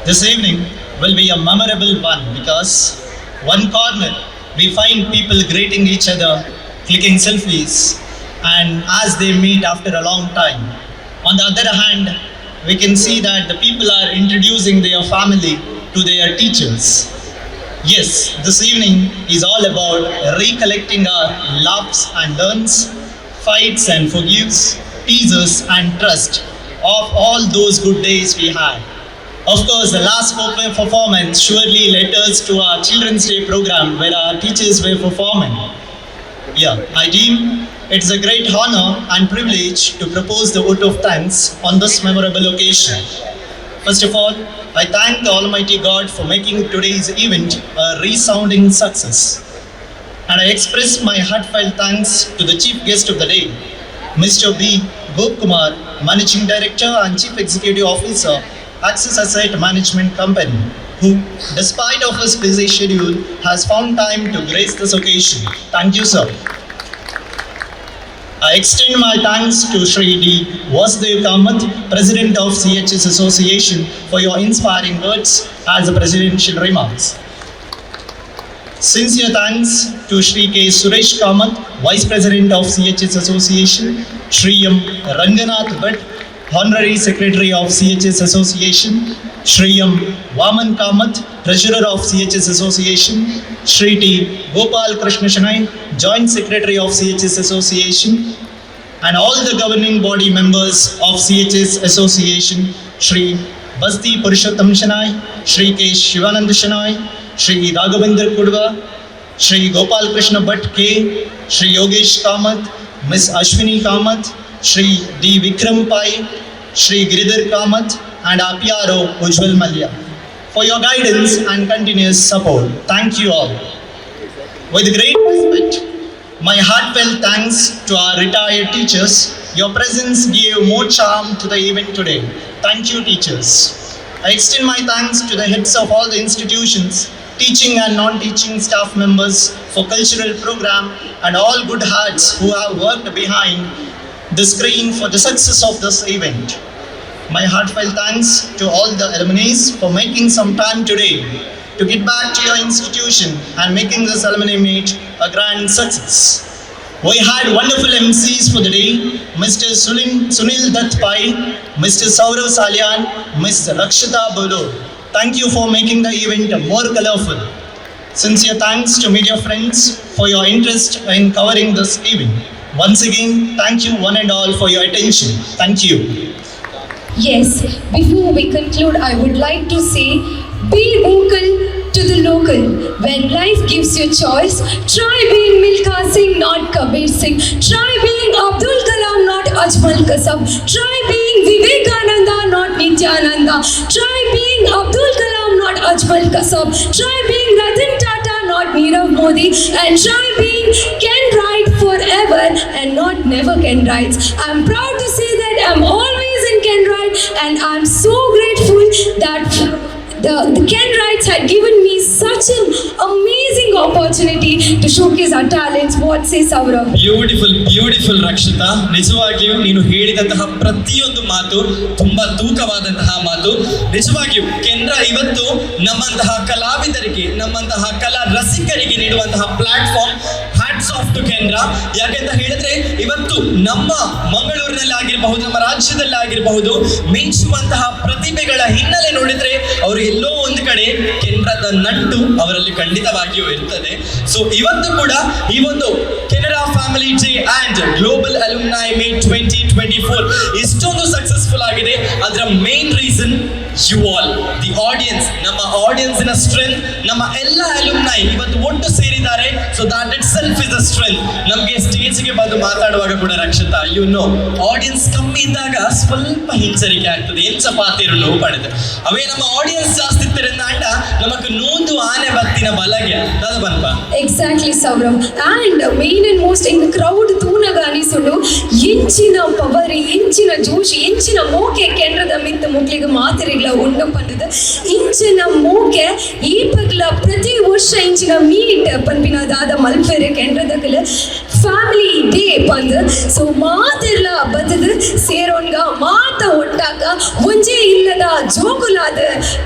This evening will be a memorable one because one corner we find people greeting each other, clicking selfies, and as they meet after a long time. On the other hand, we can see that the people are introducing their family to their teachers. Yes, this evening is all about recollecting our laughs and learns, fights and forgives, teasers and trust of all those good days we had. Of course, the last performance surely led us to our Children's Day program where our teachers were performing. I deem it's a great honor and privilege to propose the vote of thanks on this memorable occasion. First of all, I thank the Almighty God for making today's event a resounding success. And I express my heartfelt thanks to the chief guest of the day, Mr. B. Gopkumar, Managing Director and Chief Executive Officer, Access Asset Management Company, who, despite of his busy schedule, has found time to grace this occasion. Thank you, sir. I extend my thanks to Shri D. Vasudev Kamath, President of CHS Association, for your inspiring words as the presidential remarks. Sincere thanks to Shri K. Suresh Kamath, Vice President of CHS Association, Shri M. Ranganath Bhatt, Honorary Secretary of CHS Association, Shri M. Vaman Kamath, Treasurer of CHS Association, Shri T. Gopal Krishna Shanai, Joint Secretary of CHS Association, and all the governing body members of CHS Association, Shri Basti Purushottam Shanai, Shri K. Shivanand Shanai, Shri Raghavendra Kudva, Shri Gopal Krishna Bhatt K, Shri Yogesh Kamath, Ms. Ashwini Kamath, Shri D. Vikram Pai, Shri Giridhar Kamath, and our PRO Ujjwal Malya, for your guidance and continuous support. Thank you all. With great respect, my heartfelt thanks to our retired teachers. Your presence gave more charm to the event today. Thank you, teachers. I extend my thanks to the heads of all the institutions, teaching and non-teaching staff members for cultural program, and all good hearts who have worked behind the screen for the success of this event. My heartfelt thanks to all the alumni for making some time today to get back to your institution and making this alumni meet a grand success. We had wonderful MCs for the day, Mr. Sunil Dutt Pai, Mr. Saurav Salyan, Ms. Rakshita Bolo. Thank you for making the event more colorful. Sincere thanks to media friends for your interest in covering this event. Once again, thank you one and all for your attention. Thank you. Yes, before we conclude, I would like to say, be vocal to the local. When life gives you choice, try being Milkha Singh, not Kabir Singh. Try being Abdul Kalam, not Ajmal Kasab. Try being Vivekananda, not Nityananda. Try being Abdul Kalam, not Ajmal Kasab. Try being Ratan Tata, not Nirav Modi. And try being Ken Wright forever and not never Ken Wrights. I'm proud to say that I'm always in Ken Wright, and I'm so grateful that the Ken Wrights had given me such an amazing opportunity to showcase our talents. What say Saurav? Beautiful Rakshita, ನಿಜವಾಗಿಯೂ ನೀನು ಹೇಳಿದಂತಹ ಪ್ರತಿಯೊಂದು ಮಾತು ತುಂಬಾ ತೂಕವಾದಂತಹ ಮಾತು. ನಿಜವಾಗಿಯೂ ಕೆನರಾ ಇವತ್ತು ನಮ್ಮಂತಹ ಕಲಾವಿದರಿಗೆ, ನಮ್ಮಂತಹ ಕಲಾ ರಸಿಕರಿಗೆ ನೀಡುವಂತಹ platform. Hats off to Canara. ಯಾಕೆಂತ ಹೇಳಿದ್ರೆ ಇವತ್ತು ನಮ್ಮ ಮಂಗಳೂರಿನಲ್ಲಿ ಆಗಿರಬಹುದು, ನಮ್ಮ ರಾಜ್ಯದಲ್ಲಿ ಆಗಿರಬಹುದು, ಮಿಂಚುವಂತಹ ಪ್ರತಿಭೆಗಳ ಹಿನ್ನೆಲೆ ನೋಡಿದ್ರೆ ಅವರು ಎಲ್ಲೋ ಒಂದು ಕಡೆ ಕೆನರಾದ ನಂಟು ಅವರಲ್ಲಿ ಖಂಡಿತವಾಗಿಯೂ ಇರ್ತದೆ. ಸೊ ಇವತ್ತು ಕೂಡ ಈ ಒಂದು Canara family day and global alumni meet 2024 ಇಷ್ಟೊಂದು ಸಕ್ಸಸ್ಫುಲ್ ಆಗಿದೆ. ಅದರ main reason you all the audience, ನಮ್ಮ ಆಡಿಯನ್ಸ್ ಇನ ಸ್ಟ್ರೆಂತ್, ನಮ್ಮ ಎಲ್ಲ ಅಲ್ಯುಮ್ನೈ ಇವತ್ತು ಒಟ್ಟು ಸೇರಿದ್ದಾರೆ. So that itself is a strength. ನಮಗೆ ಸ್ಟೇಜ್ಗೆ ಬಂದು ಮಾತಾಡುವಾಗ ಕೂಡ ರಕ್ಷತಾ, ಯು ನೋ ಆಡಿಯನ್ಸ್ ಕಮ್ಮಿ ಇದ್ದಾಗ ಸ್ವಲ್ಪ ಹಿಂಜರಿಕೆ ಆಗ್ತದೆ, ಏನ್ ಚಪಾತಿರು ನೋವು ಪಡೆದು ಅವೇ ನಮ್ಮ ಆಡಿಯನ್ಸ್ ಜಾಸ್ತಿ ಇದ್ದರಿಂದ ಅಂಡ ನಮಕ್ ನೂಂದು ಆನೆ ಬತ್ತಿನ ಬಲಗೆ ಅದು ಬಂತ exactly Sourav. And main and most in crowd ತೂನಗ ಅನಿಸುಂಡು ಎಂಚಿನ ಪವರ್, ಎಂಚಿನ ಜೋಶ್, ಎಂಚಿನ ಮೋಕೆ ಕೆಂಡ್ರದ ಮಿತ್ತ ಮುಕ್ಲಿಗೆ ಮಾತಿರಿಗ್ಲ ಉಂಡು ಪಂಡದು ಇಂಚಿನ ಮೋಕೆ ಈ ಪಗ್ಲ ಪ್ರತಿ ವರ್ಷ ಇಂಚಿನ ಮೀಟ್ ಪನ್ಪಿನದಾದ ಮಲ್ಪೆರೆ ಕೆಂಡ್ರದಗಲ ಫ್ಯಾಮಿಲಿ ಡೇ ಪಂದು. ಸೊ ಮಾತಿರ್ಲ ಬದದು ಸೇರೋನ್ಗ ಮಾತ ಒಟ್ಟಾಗ ಒಂಜೇ ಇಲ್ಲದ ಜೋಗುಲಾದ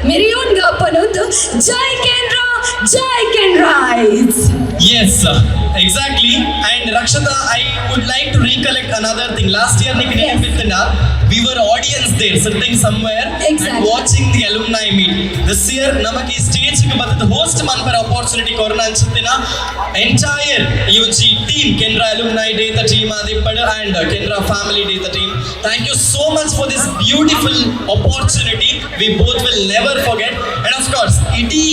ಮೆರಿಯೋನ್ಗ ಪನೊಂದು ಜೈ ಕೆನ್ರಾ, ಜೈ ಕೆನ್ರೈಟ್ಸ್. Yes, exactly. And Rakshata, I would like to recollect another thing. Last year, we were audience there, sitting somewhere and watching the alumni meet. This year, namaki stage the host manpar opportunity korna anchutina. Entire UG team, Kendra Alumni Day the team adippada and Kendra Family Day the team. Thank you so much for this beautiful opportunity. We both will never forget. And of course, iti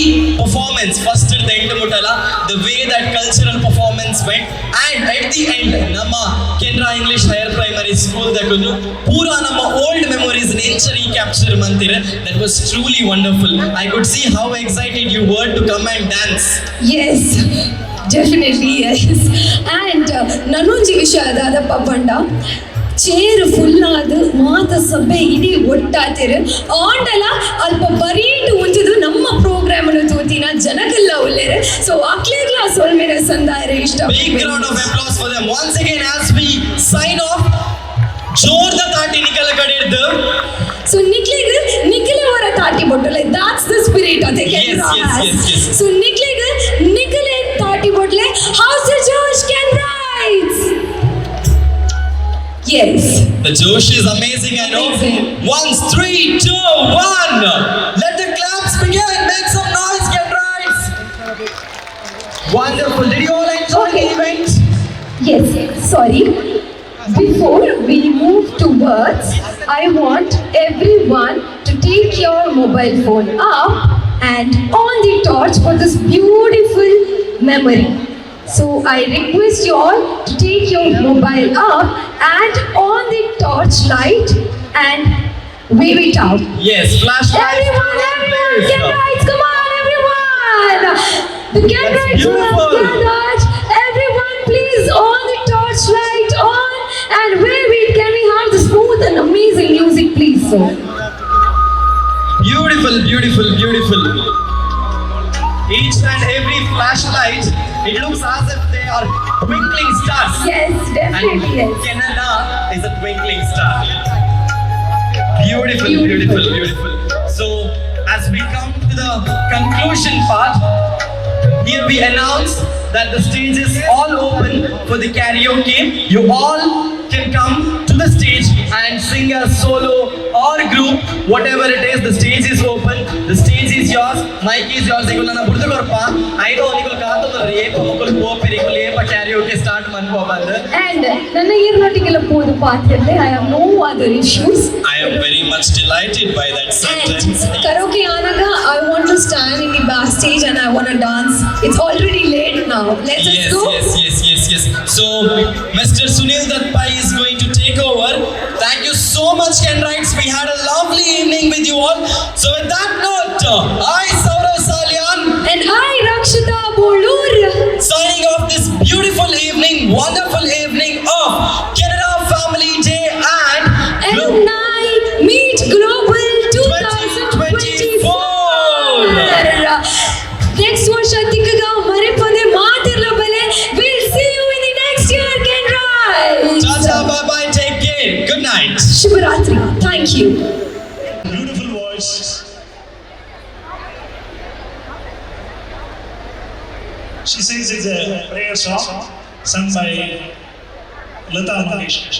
performance first to the end mutala, the way that cultural performance went, and at the end nama Kendra English Higher Primary School da kunnu pura nama old memories nature recapture mantira. That was truly wonderful. I could see how excited you were to come and dance. Yes, definitely yes. And nanonji ವಿಷಯದಾದ ಪಪ್ಪಂಡ chair full ಆದ ಮಾತ ಸಭೆ ಇಡೀ ಒಟ್ಟಾತಿರು ಆಂಡಲ ಅಲ್ಪ ಬರೀಟು ಉಂಚಿದು ನಮ್ಮ program ಅನ್ನು ತೋತಿನ ಜನಗಲ್ಲ ಉಲ್ಲೇರೆ. ಸೊ ಅಕ್ಲೇಗ್ಲ ಸೊಲ್ಮೆರ ಸಂದಾಯರೆ ಇಷ್ಟ. Big round of applause for them once again as we sign off. ಜೋರ್ದ ತಾಟಿ ನಿಕಲ ಕಡೆ ಇದ್ದು. ಸೊ ನಿಖಿಲೆ ಅವರ ತಾಟಿ ಬೊಟ್ಟಲೆ that's the spirit of the Kendra has. So ನಿಖಿಲೆ ತಾಟಿ ಬೊಟ್ಟಲೆ how's the Josh Kendrites? Yes. The Josh is amazing, I know. Once, 3, 2, 1. Let the claps begin. Make some noise, Kendrites. Wonderful. Did you all enjoy the event? Yes. Sorry. Before we move towards, I want everyone to take your mobile phone up and on the torch for this beautiful memory. So I request you all to take your mobile up and on the torch light and wave it out. Yes, flashlight. Everyone, Kendrites, come on, everyone! The Kendrites have gathered. Everyone, please, on the torch light on and wave it. Can we have the smooth and amazing music, please? So beautiful, beautiful, beautiful. Each and every flashlight, it looks as if they are twinkling stars. Yes, definitely. And Canada is a twinkling star. Beautiful, beautiful, beautiful. So, as we come to the conclusion part, here we announce that the stage is all open for the karaoke. You all can come to the stage and sing a solo or group, whatever it is. The stage is open. The stage is yours. Mic is yours. Igulana burdu korpa. I don't nikul kaatu repa mukul popiri kulepa karaoke start manpo bandu. And nanna irnatikela podu paathirle I have no other issues. I am very much delighted by that sentence. And karaoke anaga I want to stand in the backstage and I want to dance. It's already late now. Let's just go. Yes. So, Mr. Sunil Dutt Pai is going to take over. Thank you so much, Kendrites. We had a lovely evening with you all. So, with that note, I, Saurav Salyan, and I, Rakshata Bolur, signing off this beautiful evening, wonderful evening of Canada Family Day and Alumni Meet Global 2024. Next ವರ್ಷ ತಿಕ್ಕಗ ಮರೆಪದೆ ಮಾತಿರ್ಲ ಬಲೆ. We'll see you in the next year, Kendrites. Tata, bye-bye, take care. Good night. Shubharatri. Thank you. Beautiful voice. She says it's a prayer song sung by Lata Mangeshkar.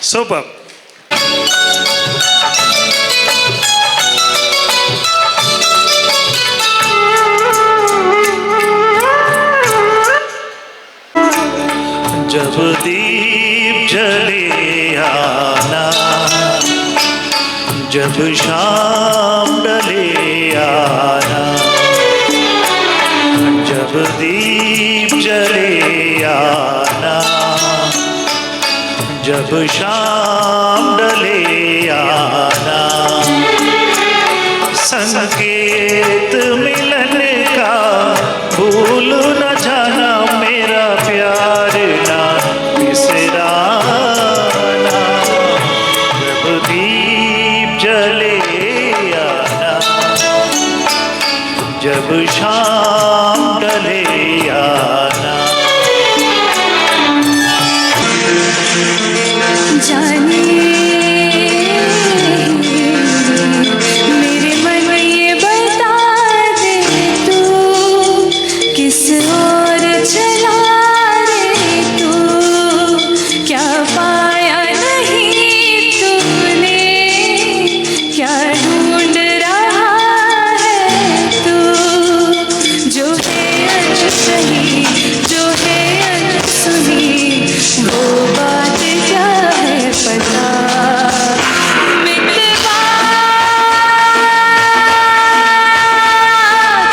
Super. जब दीप जले आना, जब शाम डले आना, जब दीप जले आना, जब शाम डले आना, संकेत मिलन का भूल न जाना, मेरा प्यार ना बिसराना। जब दीप जले आना, जब शाम डले आना। जाने मेरे मन ये बता दे तू किस ओर चला रे तू, क्या पाया नहीं तूने, क्या ढूंढ रहा है तू, जो है अनसही जो है अनसुनी वो बात क्या है पता। मितवा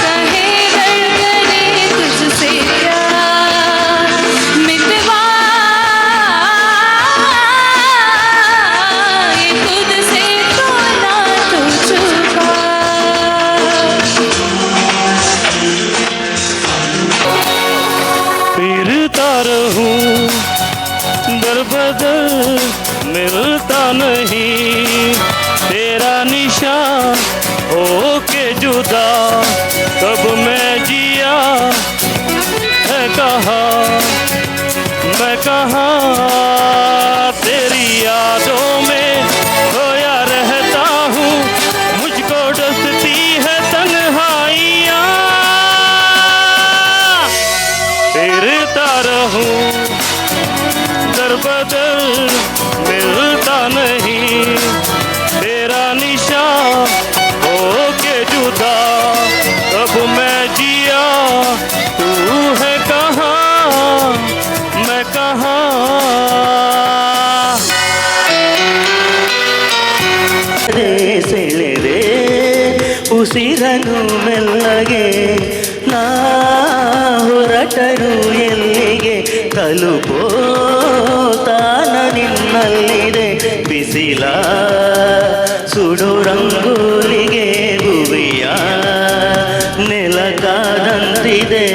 कहे धड़कने तुझसे प्यार, मितवा ये खुद से तो ना तो छुपा। फिरता रहूं दर बदर मिलता नहीं, तेरा निशान होके जुदा कब मैं जिया है कहाँ, मैं कहाँ तेरी यादों में खोया रहता हूँ, मुझको डसती है तन्हाइयाँ। फिरता रहूं दर बदर मिलता नहीं, तेरा निशान होके जुदा कब मैं जिया, तू है कहाँ मैं कहाँ। रे उसी रंग में लगे ನಾ ಹೊರಟರು ಎಲ್ಲಿಗೆ ತಲುಪೋತಾನ ನಿನ್ನಲ್ಲಿದೆ ಬಿಸಿಲ ಸುಡು ರಂಗೋಲಿಗೆ ಭುವಿಯ ನೆಲಕಾದಂತಿದೆ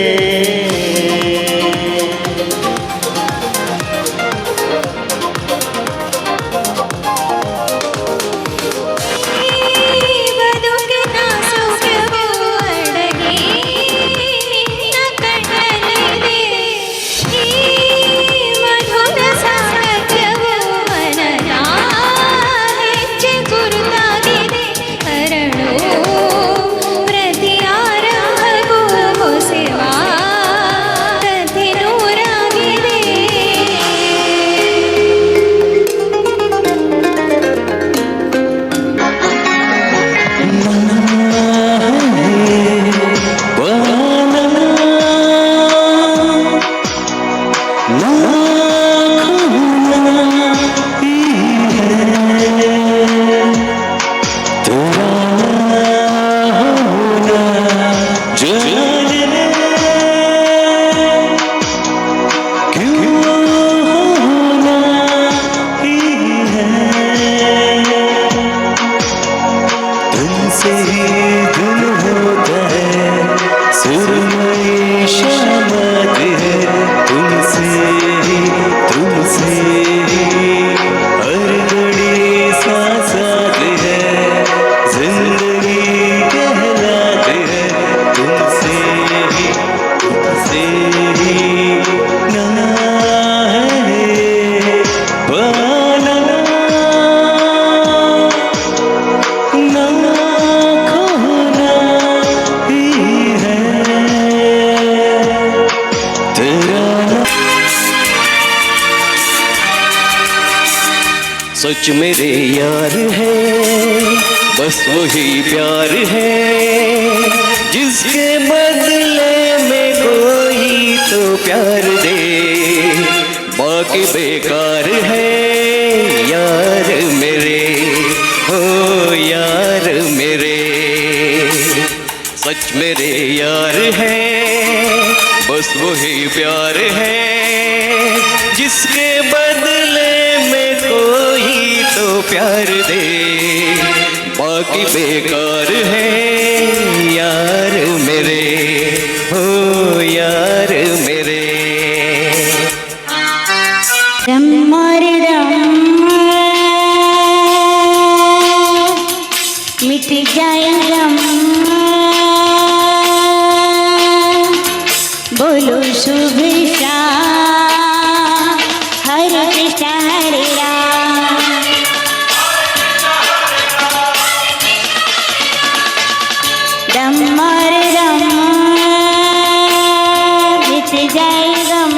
सच मेरे यार है, बस वही प्यार है जिसके बदले में कोई तो प्यार दे, बाकी बेकार है यार मेरे, हो यार मेरे। सच मेरे यार है, बस वही प्यार है जिसके बदले में कोई तो प्यार दे, बाकी बेकार है यार मेरे, हो यार मेरे। दम और दम मिट जाए गम, बोलो शुभ शाम, हरे कृष्ण हरे राम। दम और दम मिट जाए गम,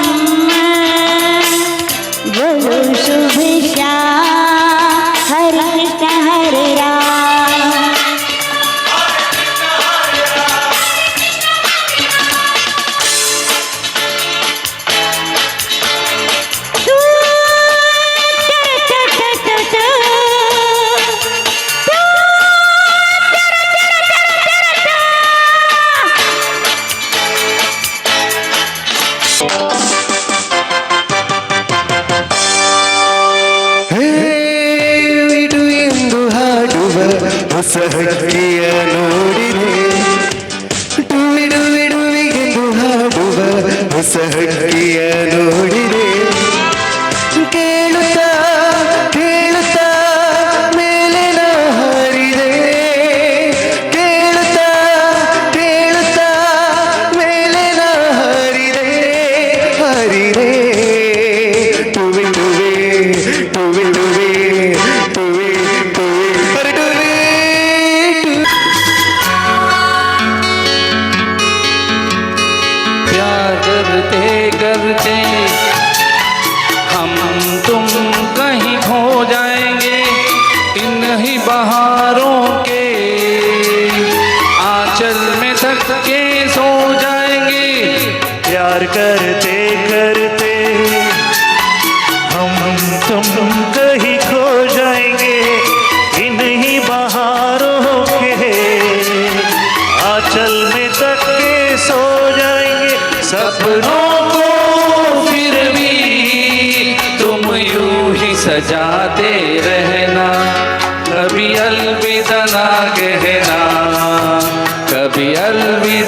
बोलो शुभ शाम, हरे कृष्ण हरे राम। ಹೊಸಹಕ್ಕಿಯ ನೋಡಿದೆ, ಡುವಿ ಡುವಿ ಡುವಿಗೆಂದು ಹಾಡುವ ಹೊಸಹಕ್ಕಿಯ ನೋಡಿದೆ, ಕೇಳುತ್ತಾ ಕೇಳುತ್ತಾ ಮೇಲೆ ನಾ ಹಾರಿದೆ, ಕೇಳುತ್ತಾ ಕೇಳುತ್ತಾ ಮೇಲೆ ನಾ ಹಾರಿದೆ, ಹಾರಿದೆ ಟುವಿ ಟುವಿ ಟುವಿ ಟುವಿ ಟುವಿ ಟುವಿ ಹರಿ ಟುವಿ। प्यार करते करते हम तुम कहीं खो जाएंगे, इन ही बहारों के आंचल में थक के सो जाएंगे। प्यार करते करते हम तुम कहीं खो जाएंगे, इन ही बहारों के आंचल में तक के सो जाएंगे। सपनों को फिर भी तुम यूं ही सजाते रहना, कभी अलविदा ना कहना, कभी अलविदा